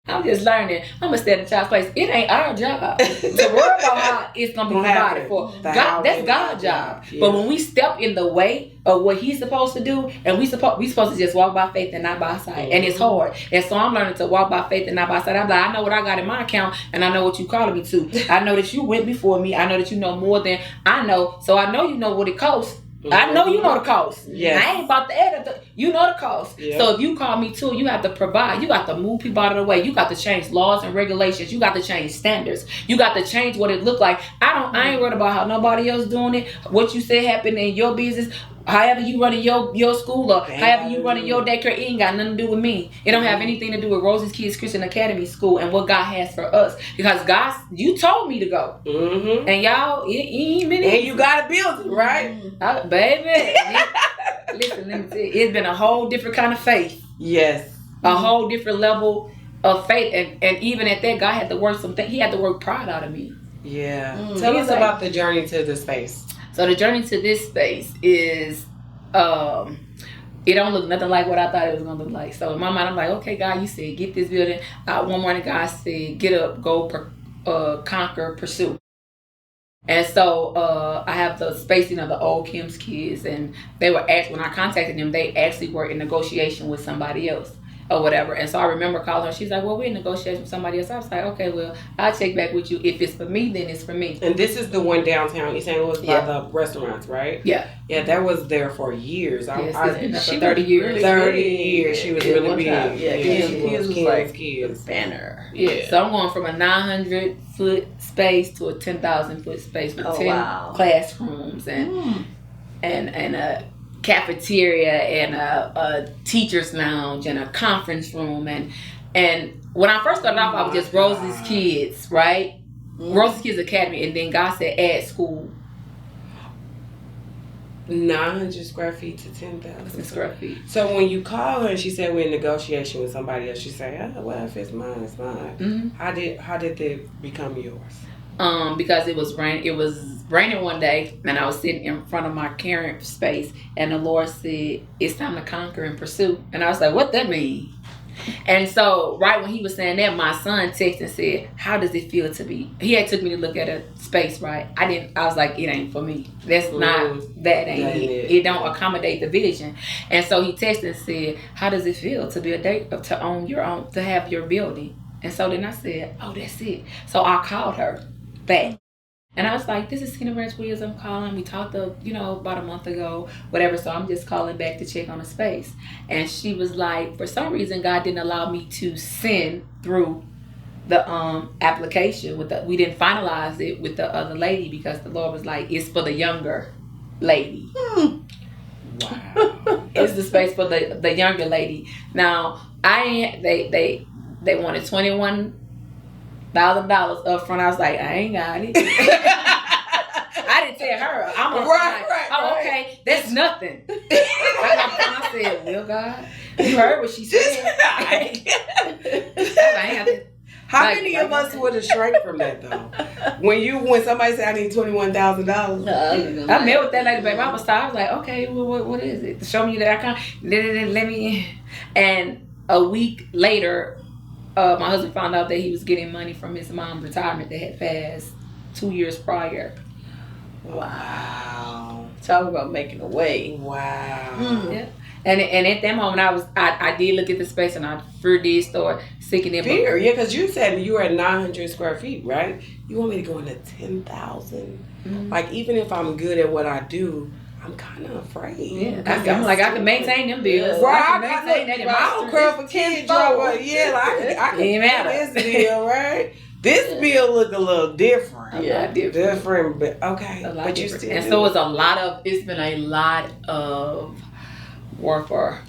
C: I'm just learning. I'm gonna stand in child's place. It ain't our job to worry about how it's gonna be provided for. God, that's God's job. Yeah. But when we step in the way of what He's supposed to do, and we supposed to just walk by faith and not by sight, and it's hard. And so I'm learning to walk by faith and not by sight. I'm like, I know what I got in my account, and I know what you calling me to. I know that you went before me. I know that you know more than I know. So I know you know what it costs. I know you know the cost. Yes. I ain't about to add it. You know the cost. Yep. So if you call me too, you have to provide. You got to move people out of the way. You got to change laws and regulations. You got to change standards. You got to change what it look like. I ain't worried about how nobody else doing it. What you said happened in your business. However you running your school, or however you running your daycare, it ain't got nothing to do with me. It don't have anything to do with Rosie's Kids Christian Academy School and what God has for us. Because God, you told me to go. And y'all, it ain't been.
B: And you got to build it, right?
C: Baby. Listen, let me tell you, it's been a whole different kind of faith.
B: Yes.
C: A whole different level of faith. And even at that, God had to work something. He had to work pride out of me.
B: Yeah. Tell us about the journey to the space.
C: So the journey to this space is, it don't look nothing like what I thought it was going to look like. So in my mind, I'm like, okay, God, you said get this building. One morning, God said, get up, go, conquer, pursue. And so I have the space, the old Kim's kids, and they were when I contacted them, they actually were in negotiation with somebody else or whatever. And so I remember calling her. She's like, well, we're in negotiation with somebody else. I was like, okay, well, I'll check back with you. If it's for me, then it's for me.
B: And this is the one downtown East St. Louis by the restaurants, right?
C: Yeah.
B: Yeah, that was there for years.
C: Yes, for 30 years.
B: 30 years. She was really big.
A: Yeah,
B: she was
A: like
B: kids.
A: Banner.
C: Yeah. So I'm going from a 900-foot space to a 10,000-foot space with 10 classrooms and a cafeteria and a teacher's lounge and a conference room. And when I first started off, I was just Rosie's Kids, right? Rosie's Kids Academy. And then God said add school.
B: 900 square feet to 10,000
C: square feet.
B: So when you call her and she said we're in negotiation with somebody else, she say, well, if it's mine, it's mine. How did it become yours?
C: Because it was raining one day, and I was sitting in front of my caring space, and the Lord said, it's time to conquer and pursue. And I was like, what that mean? And so right when he was saying that, my son texted and said, how does it feel to be? He had took me to look at a space, right? I was like, it ain't for me. That's not, that ain't it. It don't accommodate the vision. And so he texted and said, how does it feel to be to own your own, to have your building? And so then I said, oh, that's it. So I called her back. And I was like, this is Tina Branch Williams, I'm calling. We talked about a month ago, whatever. So I'm just calling back to check on the space. And she was like, for some reason, God didn't allow me to send through the application we didn't finalize it with the other lady, because the Lord was like, it's for the younger lady. Wow. It's the space for the younger lady. Now, they wanted $21,000 up front. I was like, I ain't got it. I didn't tell her. I'm right. Okay, that's nothing. I said, well, God, you heard what she said.
B: How many of us would have shrank from that though? When somebody said I need $21,000,
C: I met with that lady, baby. I was like, okay, well, what is it? Show me that account. Let me. And a week later, my husband found out that he was getting money from his mom's retirement that had passed 2 years prior.
A: Wow. Talk about making a way.
B: Wow.
C: Yeah. And at that moment, I did look at the space, and I did start seeking it.
B: Fear, yeah, because you said you were at 900 square feet, right? You want me to go into 10,000? Like, even if I'm good at what I do, I'm kind of afraid.
C: Yeah, I'm like, I can maintain them bills.
B: Right,
C: I can maintain that in my
B: I don't care if a kid drop. Yeah, like, I can pay this bill, right? This bill look a little different. Different, but okay. But you still.
C: And so it's been a lot of work for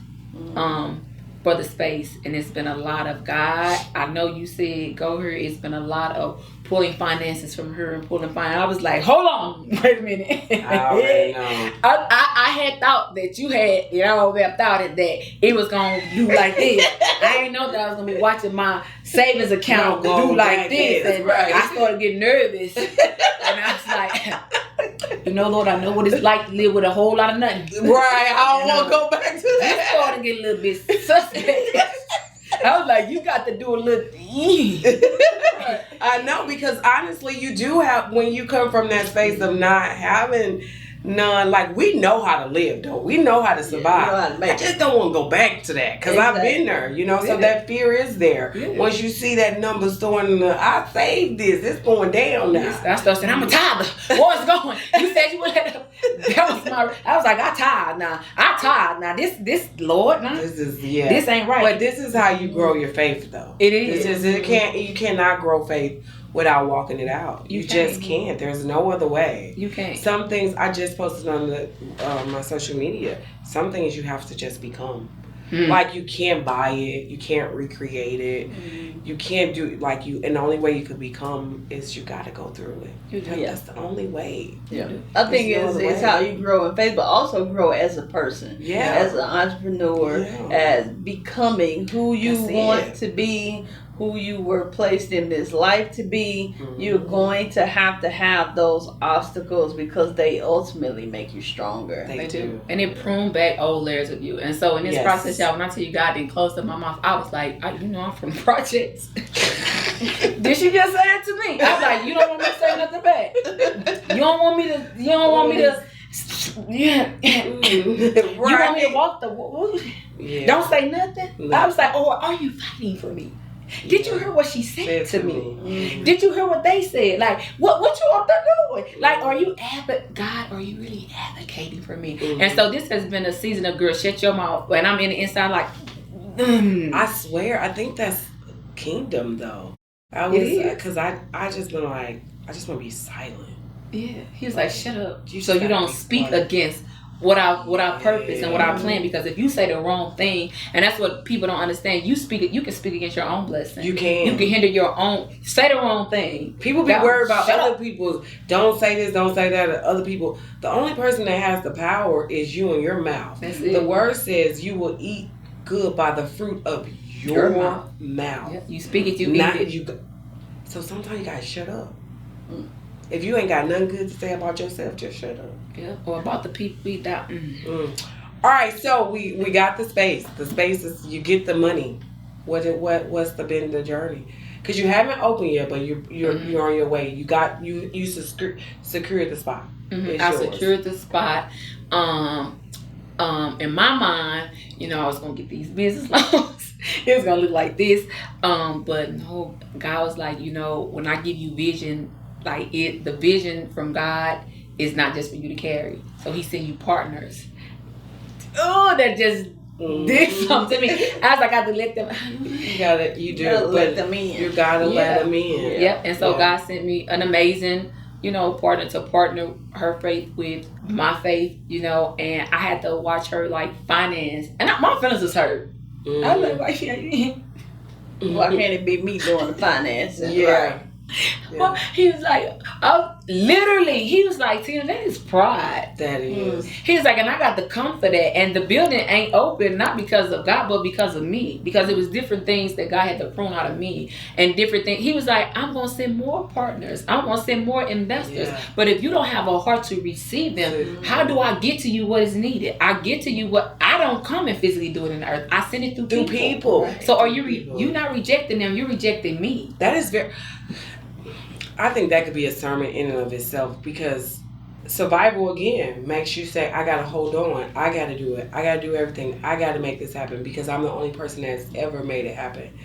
C: the space, and it's been a lot of God. I know you said go here. It's been a lot of pulling finances from her and pulling finance. I was like, hold on, wait a minute.
B: I already know.
C: I had thought that you had, thought that it was gonna do like this. I didn't know that I was gonna be watching my savings account do like this, and I started getting nervous, and I was like, Lord, I know what it's like to live with a whole lot of nothing.
B: Right, I don't want to go back to that.
C: I started getting a little bit suspect. I was like, you got to do a little.
B: I know, because honestly, you do have, when you come from that space of not having none, like, we know how to live, though. We know how to survive. I just don't want to go back to that, because I've been there, so that fear is there. Yeah. Once you see that number storing, I saved this, it's going down now.
C: I started saying, I'm a tither. What's going? You said you would have. I was like, I tithe now. This Lord, now.
B: This is,
C: this ain't right.
B: But this is how you grow your faith, though.
C: It is.
B: You cannot grow faith without walking it out. You just can't. There's no other way.
C: You can't.
B: Some things I just posted on my social media. Some things you have to just become. Like, you can't buy it. You can't recreate it. You can't do and the only way you could become is you got to go through it. That's the only way.
A: Yeah. I think it's how you grow in faith, but also grow as a person.
B: Yeah.
A: As an entrepreneur, as becoming who you want to be, who you were placed in this life to be. You're going to have those obstacles because they ultimately make you stronger.
B: They do.
C: And it prune back old layers of you. And so in this process, y'all, when I tell you God didn't close up my mouth, I was like, I'm from the projects. Did she just say it to me? I was like, you don't want me to say nothing back. You don't want me to you want me to walk the don't say nothing. No. I was like, are you fighting for me? Did you hear what she said to me? Did you hear what they said? Like, what you up there doing? Like, are you really advocating for me? And so this has been a season of, girl, shut your mouth. And I'm in the inside like,
B: I swear, I think that's kingdom, though. Because I just been like, I just want to be silent.
C: Yeah. He was like, shut up. So you don't speak against what our purpose and what our plan, because if you say the wrong thing, and that's what people don't understand, you can speak against your own blessing.
B: You can
C: hinder your own. Say the wrong thing.
B: People be worried about other people's. Don't say this, don't say that. Other people. The only person that has the power is you and your mouth.
C: That's it.
B: The word says you will eat good by the fruit of your mouth.
C: Yeah. You speak it, you eat it.
B: So sometimes you gotta shut up. If you ain't got nothing good to say about yourself, just shut up.
C: Yeah, or about the people we doubt.
B: All right, so we got the space. The space is, you get the money. What's been the journey? Because you haven't opened yet, but you're on your way. You secured the spot.
C: I secured the spot. In my mind, I was gonna get these business loans. It was gonna look like this. But no, God was like, when I give you vision, the vision from God is not just for you to carry. So he sent you partners. Oh, that just did something to me. I was like, I had to let them.
B: You gotta let them in. You gotta let them in.
C: Yep. And so God sent me an amazing, partner to partner her faith with my faith, and I had to watch her finance. And my feelings was hurt. I was like, why
A: can't it be me doing the financing?
B: Yeah.
A: Right.
C: Well, he was like, he was like, Tina, that is pride.
B: That is.
C: He was like, and I got to come for that. And the building ain't open, not because of God, but because of me. Because it was different things that God had to prune out of me. And different things. He was like, I'm going to send more partners. I'm going to send more investors. Yeah. But if you don't have a heart to receive them, how do I get to you what is needed? I get to you what I don't come and physically do it in the earth. I send it through people. So are you not rejecting them? You're rejecting me.
B: That is very... I think that could be a sermon in and of itself, because survival again makes you say, I gotta hold on, I gotta do it, I gotta do everything, I gotta make this happen because I'm the only person that's ever made it happen.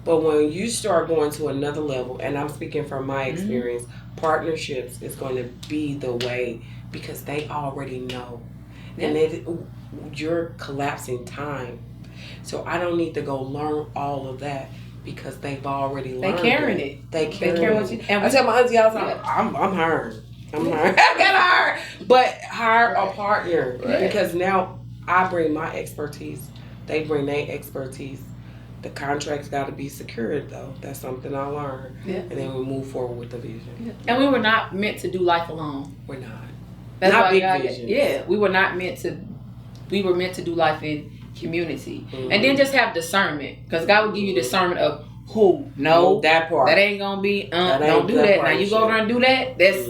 B: But when you start going to another level, and I'm speaking from my experience, partnerships is going to be the way, because they already know and you're collapsing time. So I don't need to go learn all of that because they've already learned.
C: They carrying it.
B: They carrying it.
C: And
B: I tell my auntie all the time, I'm hired. I got hired. But hire a partner because now I bring my expertise. They bring their expertise. The contract's got to be secured, though. That's something I learned. Yeah. And then we move forward with the vision.
C: Yeah. And we were not meant to do life alone.
B: We're not.
C: That's
B: not
C: why
B: big vision.
C: Yeah, we were not meant to. We were meant to do life in community, and then just have discernment, because God will give you discernment of who. No,
B: that part.
C: That ain't gonna be. Don't do that. Now you go over and do that. That's.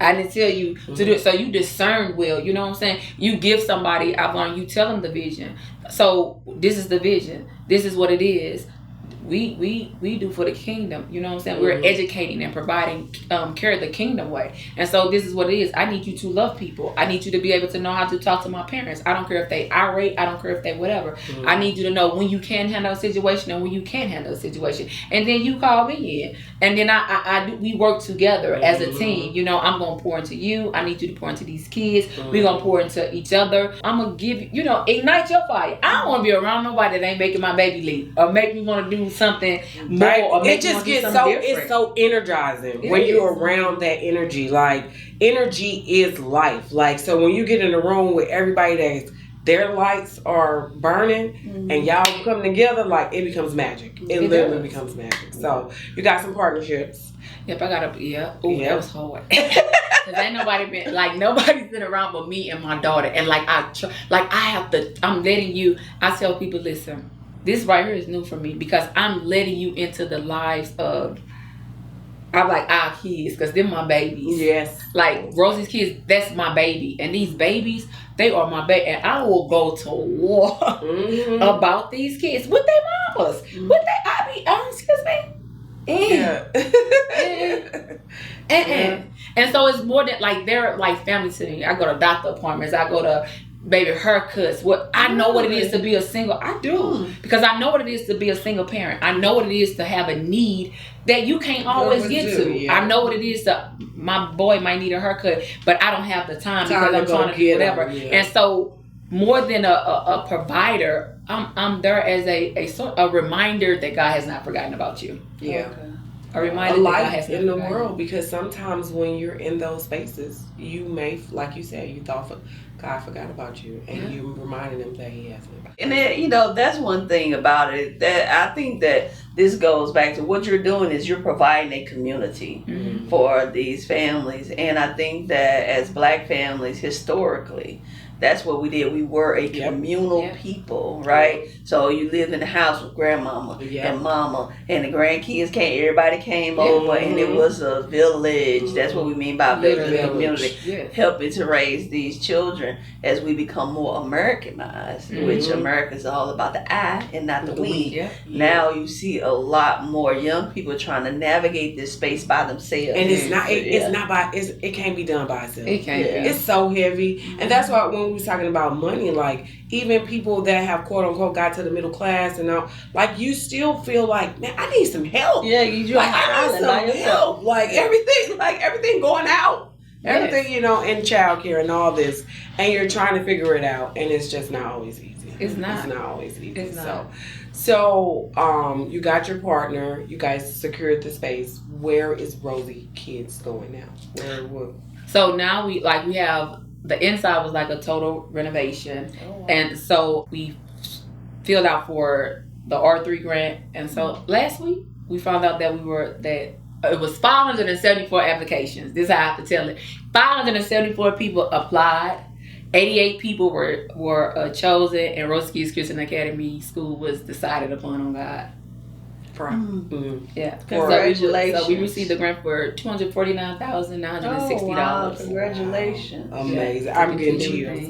C: I didn't tell you to do it. So you discern well. You know what I'm saying? You give somebody, I've learned, you tell them the vision. So this is the vision. This is what it is. We do for the kingdom. You know what I'm saying? We're educating and providing care of the kingdom way. And so this is what it is. I need you to love people. I need you to be able to know how to talk to my parents. I don't care if they irate. I don't care if they whatever. I need you to know when you can handle a situation and when you can't handle a situation. And then you call me in. And then we work together as a team. You know, I'm going to pour into you. I need you to pour into these kids. We're going to pour into each other. I'm going to give you, ignite your fire. I don't want to be around nobody that ain't making my baby leap or make me want to do something more.
B: Right.
C: Or
B: it just gets so different. It's so energizing when you're around that energy. Like, energy is life. Like, so when you get in a room with everybody that's their lights are burning and y'all come together, like, it becomes magic. It literally becomes magic. So you got some partnerships.
C: Yep, I got that was hard. Cause ain't nobody's been around but me and my daughter, and I'm letting you. I tell people, listen, this right here is new for me because I'm letting you into the lives of. I'm like our kids, cause they're my babies.
B: Yes.
C: Like Rosie's kids, that's my baby, and these babies, they are my baby, and I will go to war about these kids with their mamas, with their excuse me. And so it's more than like they're like family to me. I go to doctor appointments. I go to baby haircuts. What I know what it is to be a single. I do because I know what it is to be a single parent. I know what it is to have a need that you can't always get to. Yeah. I know what it is to my boy might need a haircut, but I don't have the time because I'm trying to do whatever. And so more than a provider, I'm there as a reminder that God has not forgotten about you.
B: Yeah.
C: Okay. A reminder
B: that God has in the world, because sometimes when you're in those spaces, you may, like you said, you thought God forgot about you, and you reminded him that he hasn't.
A: And then, that's one thing about it that I think that this goes back to what you're doing is you're providing a community for these families. And I think that as Black families, historically, that's what we did. We were a communal people, right? So you lived in the house with grandmama and mama, and the grandkids came. Everybody came over, and it was a village. That's what we mean by village community. Helping to raise these children as we become more Americanized, which America is all about the I and not the we. Now you see a lot more young people trying to navigate this space by themselves,
B: and it's not. It can't be done by itself.
C: It can't.
B: It's so heavy, and that's why when we was talking about money, like even people that have quote unquote got to the middle class and all, like you still feel like, man, I need some help.
A: Yeah, I need some
B: help. Like everything going out. Everything, in childcare and all this, and you're trying to figure it out, and it's just not always easy.
C: It's not.
B: It's not always easy. It's not. So, you got your partner. You guys secured the space. Where is Rosie Kids going now?
C: So now we have. The inside was like a total renovation. Oh, wow. And so we filled out for the R3 grant. And so last week we found out that it was 574 applications. This is how I have to tell it. 574 people applied. 88 people were chosen, and Rosie Christian Academy School was decided upon on God.
A: Yeah.
C: Congratulations. So we received the grant for $249,960.
A: Wow. Congratulations.
B: Amazing. I'm getting chills.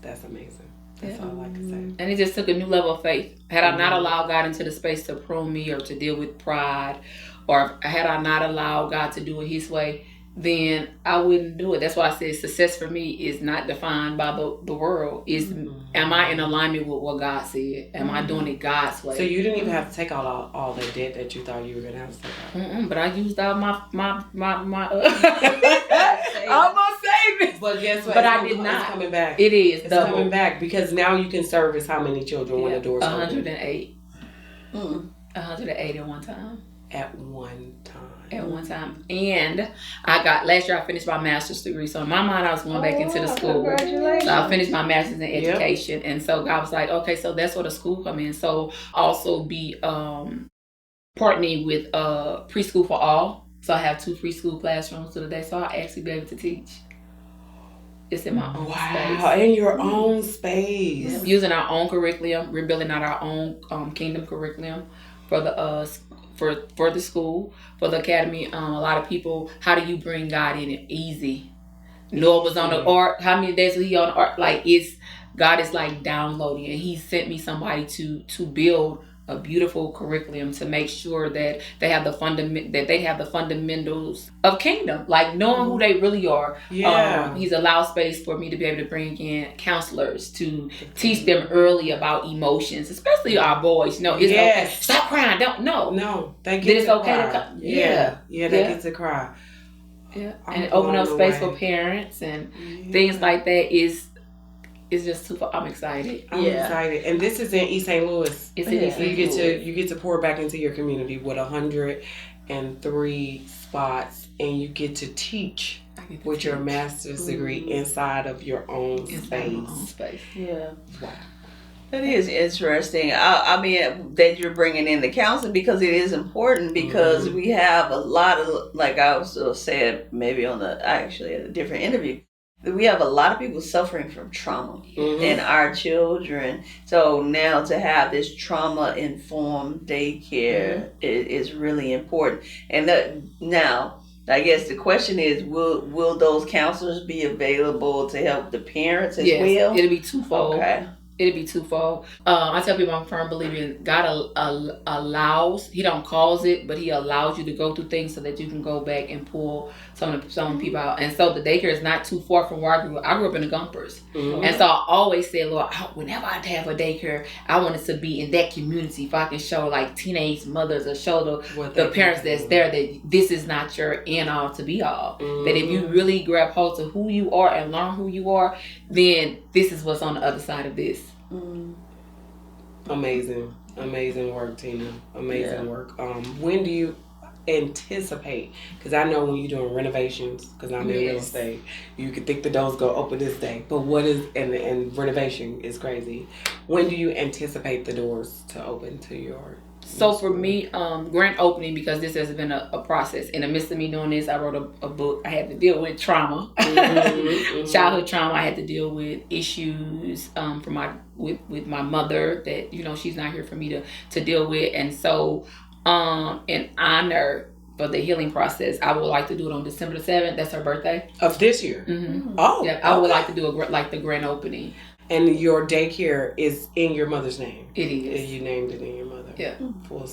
B: That's amazing. That's all I can say.
C: And it just took a new level of faith. Had I not allowed God into the space to prune me or to deal with pride, or had I not allowed God to do it his way, then I wouldn't do it. That's why I said success for me is not defined by the world. Am I in alignment with what God said? Am I doing it God's way?
B: So you didn't even have to take all the debt that you thought you were gonna have to take out.
C: But I used all my
B: all my
C: this.
B: But guess what?
C: But I did not.
B: It's coming back.
C: It is.
B: It's
C: double.
B: coming back because now you can service how many children when the doors open?
C: 108. 108 at one time.
B: At one time.
C: At one time. And last year I finished my master's degree. So in my mind I was going back into the school.
A: Congratulations.
C: So I finished my master's in education. Yep. And so God was like, okay, so that's where the school come in. So also be partnering with Preschool for All. So I have 2 preschool classrooms today. So I'll actually be able to teach. It's in my own space.
B: Wow, in your own space.
C: Yeah. Using our own curriculum. We're building out our own kingdom curriculum for the for the school, for the academy. A lot of people, how do you bring God in it? Easy. Noah was on the ark. How many days was he on the ark? Like God is like downloading, and he sent me somebody to build a beautiful curriculum to make sure that they have the fundamentals of kingdom, like knowing who they really are.
B: Yeah.
C: He's allowed space for me to be able to bring in counselors to teach them early about emotions, especially our boys. No, it's okay. Stop crying.
B: No, they get to cry. They get to cry.
C: Yeah, and open up space for parents and things like that is just super. I'm excited.
B: I'm excited, and this is in East St. Louis.
C: It's in East St. Louis.
B: You get to pour back into your community with 103 spots, and you get to teach with your master's degree inside of your own space.
A: Yeah. Wow. That is interesting. I mean, that you're bringing in the counseling, because it is important, because we have a lot of, like I also said, maybe at a different interview, we have a lot of people suffering from trauma in our children. So now to have this trauma-informed daycare is really important. And now, I guess the question is, will those counselors be available to help the parents as well?
C: It'll be twofold.
A: Okay.
C: It'll be twofold. I tell people I'm a firm believer in God allows. He don't cause it, but he allows you to go through things so that you can go back and pull some people out. And so the daycare is not too far from where I grew up. I grew up in the Gumpers. And so I always say, Lord, whenever I have a daycare, I want it to be in that community. If I can show like teenage mothers or show the parents that's there that this is not your end all to be all. That if you really grab hold to who you are and learn who you are, then this is what's on the other side of this.
B: Amazing work, Tina. Amazing work. When do you anticipate, because I know when you're doing renovations, because I'm in real estate, you can think the doors go open this day, but what is and renovation is crazy. When do you anticipate the doors to open to your
C: So for me, grand opening, because this has been a process. In the midst of me doing this, I wrote a book. I had to deal with trauma, childhood trauma. I had to deal with issues with my mother that she's not here for me to deal with, and so in honor for the healing process, I would like to do it on December the 7th. That's her birthday
B: of this year. Oh,
C: yeah. I would like to do the grand opening.
B: And your daycare is in your mother's name.
C: It is.
B: You named it in your mother.
C: Yeah.
B: Full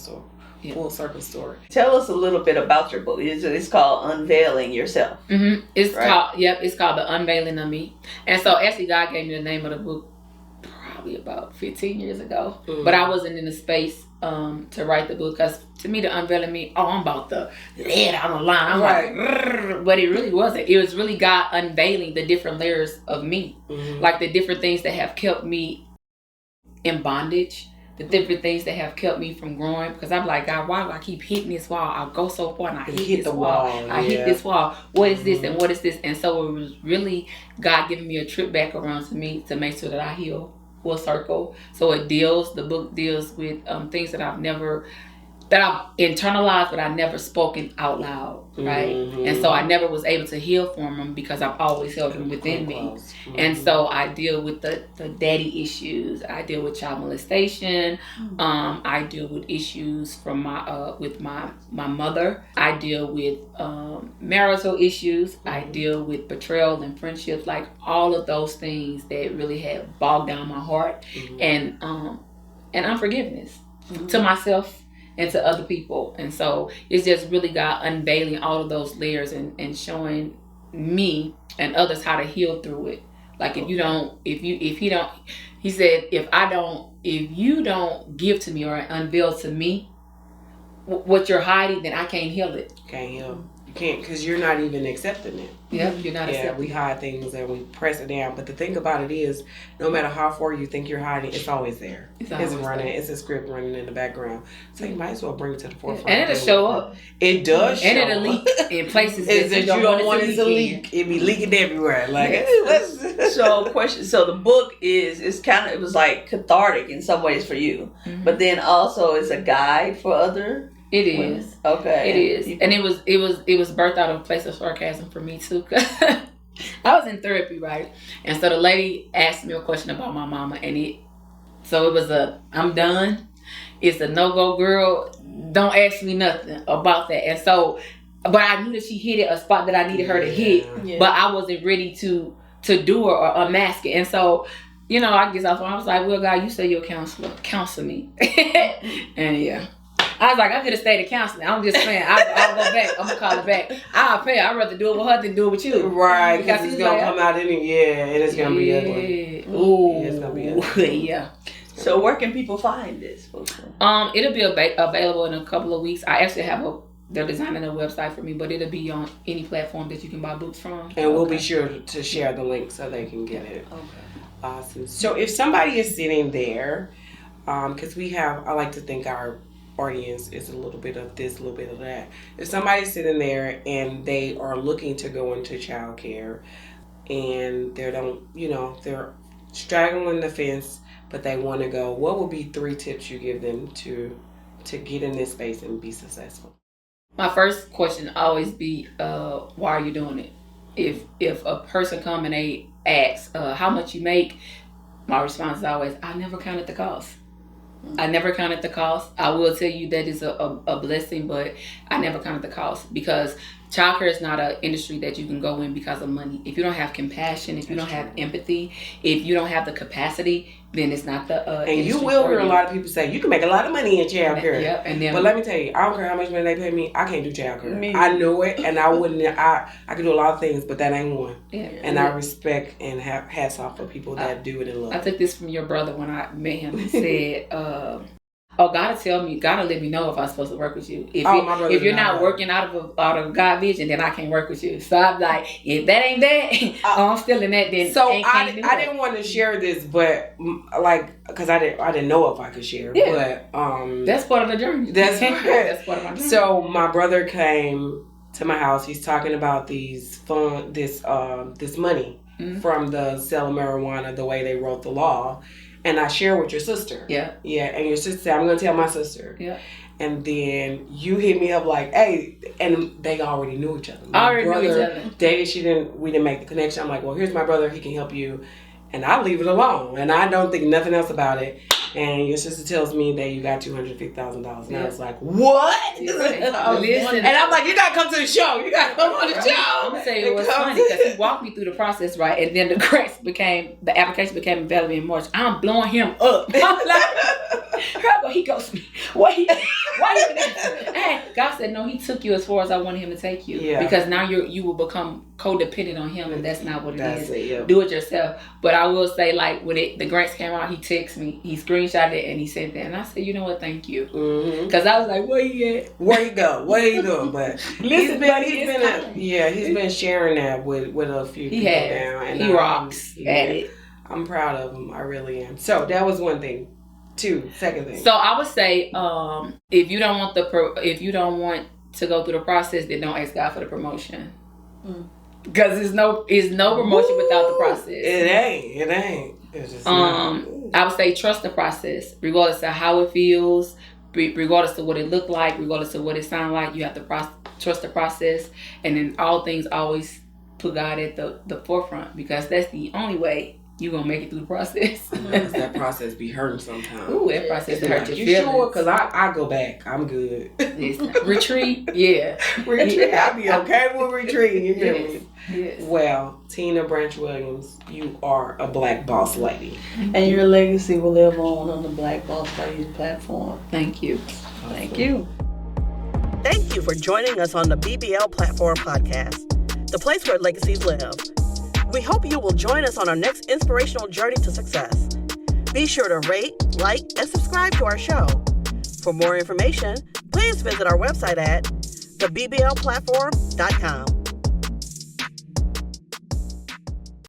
B: circle story.
A: Tell us a little bit about your book. It's called Unveiling Yourself.
C: It's called The Unveiling of Me. And so actually God gave me the name of the book probably about 15 years ago. But I wasn't in the space to write the book, because to me, the unveiling me, I'm about to lay it on the line. I'm like, but it really wasn't. It was really God unveiling the different layers of me, like the different things that have kept me in bondage, the different things that have kept me from growing. Because I'm like, God, why do I keep hitting this wall? I'll go so far and I hit this wall. I hit this wall. What is this and what is this? And so it was really God giving me a trip back around to me to make sure that I heal full circle. So the book deals with things that I've internalized, but I never spoken out loud, right? And so I never was able to heal from them, because I've always held them within me. And so I deal with the daddy issues. I deal with child molestation. I deal with issues from with my mother. I deal with marital issues. I deal with betrayal and friendships, like all of those things that really have bogged down my heart, and unforgiveness to myself and to other people. And so it's just really God unveiling all of those layers and showing me and others how to heal through it. Like he said, if you don't give to me or unveil to me what you're hiding, then I can't heal it.
B: Can't heal. You can't, because you're not even accepting it.
C: Yep, you're not accepting it.
B: Yeah, we hide things and we press it down. But the thing about it is, no matter how far you think you're hiding, it's always there. It's running. There. It's a script running in the background. So you might as well bring it to the forefront.
C: And it'll show up.
B: It does show up.
C: And it'll leak in places
B: that you don't want it to leak. It be leaking everywhere. Like,
A: So, question. So the book it was like cathartic in some ways for you, but then also it's a guide for other.
C: It is.
A: Okay.
C: It is. And it was birthed out of a place of sarcasm for me too. I was in therapy, right? And so the lady asked me a question about my mama, and it was I'm done. It's a no-go, girl. Don't ask me nothing about that. And so, but I knew that she hit a spot that I needed her to hit, but I wasn't ready to do it or unmask it. And so, I guess I was like, well, God, you say you're a counselor. Counsel me. And yeah. I was like, I'm going to stay to counseling. I'm just saying, I'll go back. I'm going to call it back. I'll pay. I'd rather do it with her than do it with you.
B: Right, because it's going to come out and it's going to be ugly.
C: Ooh.
B: It's going to be ugly.
C: Yeah.
A: So where can people find this book?
C: It'll be available in a couple of weeks. I actually have they're designing a website for me, but it'll be on any platform that you can buy books from.
B: And we'll be sure to share the link so they can get it.
A: Okay.
B: Awesome. So if somebody is sitting there, because I like to think our audience is a little bit of this, a little bit of that. If somebody's sitting there and they are looking to go into childcare and they're straddling the fence, but they want to go, what would be 3 tips you give them to get in this space and be successful?
C: My first question always be, why are you doing it? If a person come and they ask how much you make, my response is always, I never counted the cost. I never counted the cost. I will tell you that is a blessing, but I never counted the cost, because childcare is not an industry that you can go in because of money. If you don't have compassion, if you don't have empathy, if you don't have the capacity, then it's not the
B: and you will hear a lot of people say, you can make a lot of money in childcare.
C: Yep,
B: but let me tell you, I don't care how much money they pay me, I can't do childcare. I know it, and I wouldn't. I can do a lot of things, but that ain't one.
C: Yeah.
B: And I respect and have hats off for people that do it and love it.
C: I took this from your brother when I met him. He said, God will let me know if I'm supposed to work with you. If you're not working out of God vision, then I can't work with you. So I'm like, if that ain't that, I'm still in that. Then
B: so I didn't want to share this, but because I didn't know if I could share.
C: Yeah.
B: But
C: that's part of the journey.
B: That's
C: part of my journey.
B: So my brother came to my house. He's talking about this money from the sale of marijuana, the way they wrote the law. And I share with your sister. Yeah. Yeah. And your sister said, I'm going to tell my sister. Yeah. And then you hit me up like, hey, and they already knew each other. My brother dated, we didn't make the connection. I'm like, well, here's my brother. He can help you. And I leave it alone. And I don't think nothing else about it. And your sister tells me that you got $250,000. And I was like, what? And I'm like, you got to come to the show. You got to come on the show.
C: I'm going to tell you what's funny, because he walked me through the process, right? And then the application became available in March. I'm blowing him up. I'm like, he goes, why he and God said, no, he took you as far as I wanted him to take you. Yeah. Because now you will become codependent on him, and that's not what it is. Do it yourself. But I will say, like, when the grants came out, he texted me, he screenshotted it, and he sent that. And I said, you know what, thank you. Because I was like, where you at?
B: Where you go? What are you doing? But he's been sharing that with a few people now. And
C: he rocks at it.
B: I'm proud of him. I really am. So that was one thing. Second thing.
C: So I would say, if you don't want to go through the process, then don't ask God for the promotion. Because it's no promotion without the process.
B: It ain't. It's just
C: I would say trust the process, regardless of how it feels, regardless of what it looked like, regardless of what it sounded like. You have to trust the process, and in all things, always put God at the forefront, because that's the only way you're going to make it through the process.
B: Because that process be hurting sometimes.
C: Ooh, that process hurt your
B: feelings.
C: You
B: sure? Because I go back. I'm good.
C: Retreat? Yeah.
B: Retreat. I'll be okay with retreating. You hear me?
C: Yes.
B: Well, Tina Branch Williams, you are a Black Boss Lady.
A: And your legacy will live on the Black Boss Ladies platform.
C: Thank you.
B: Awesome.
A: Thank you.
D: Thank you for joining us on the BBL Platform Podcast, the place where legacies live. We hope you will join us on our next inspirational journey to success. Be sure to rate, like, and subscribe to our show. For more information, please visit our website at theBBLplatform.com.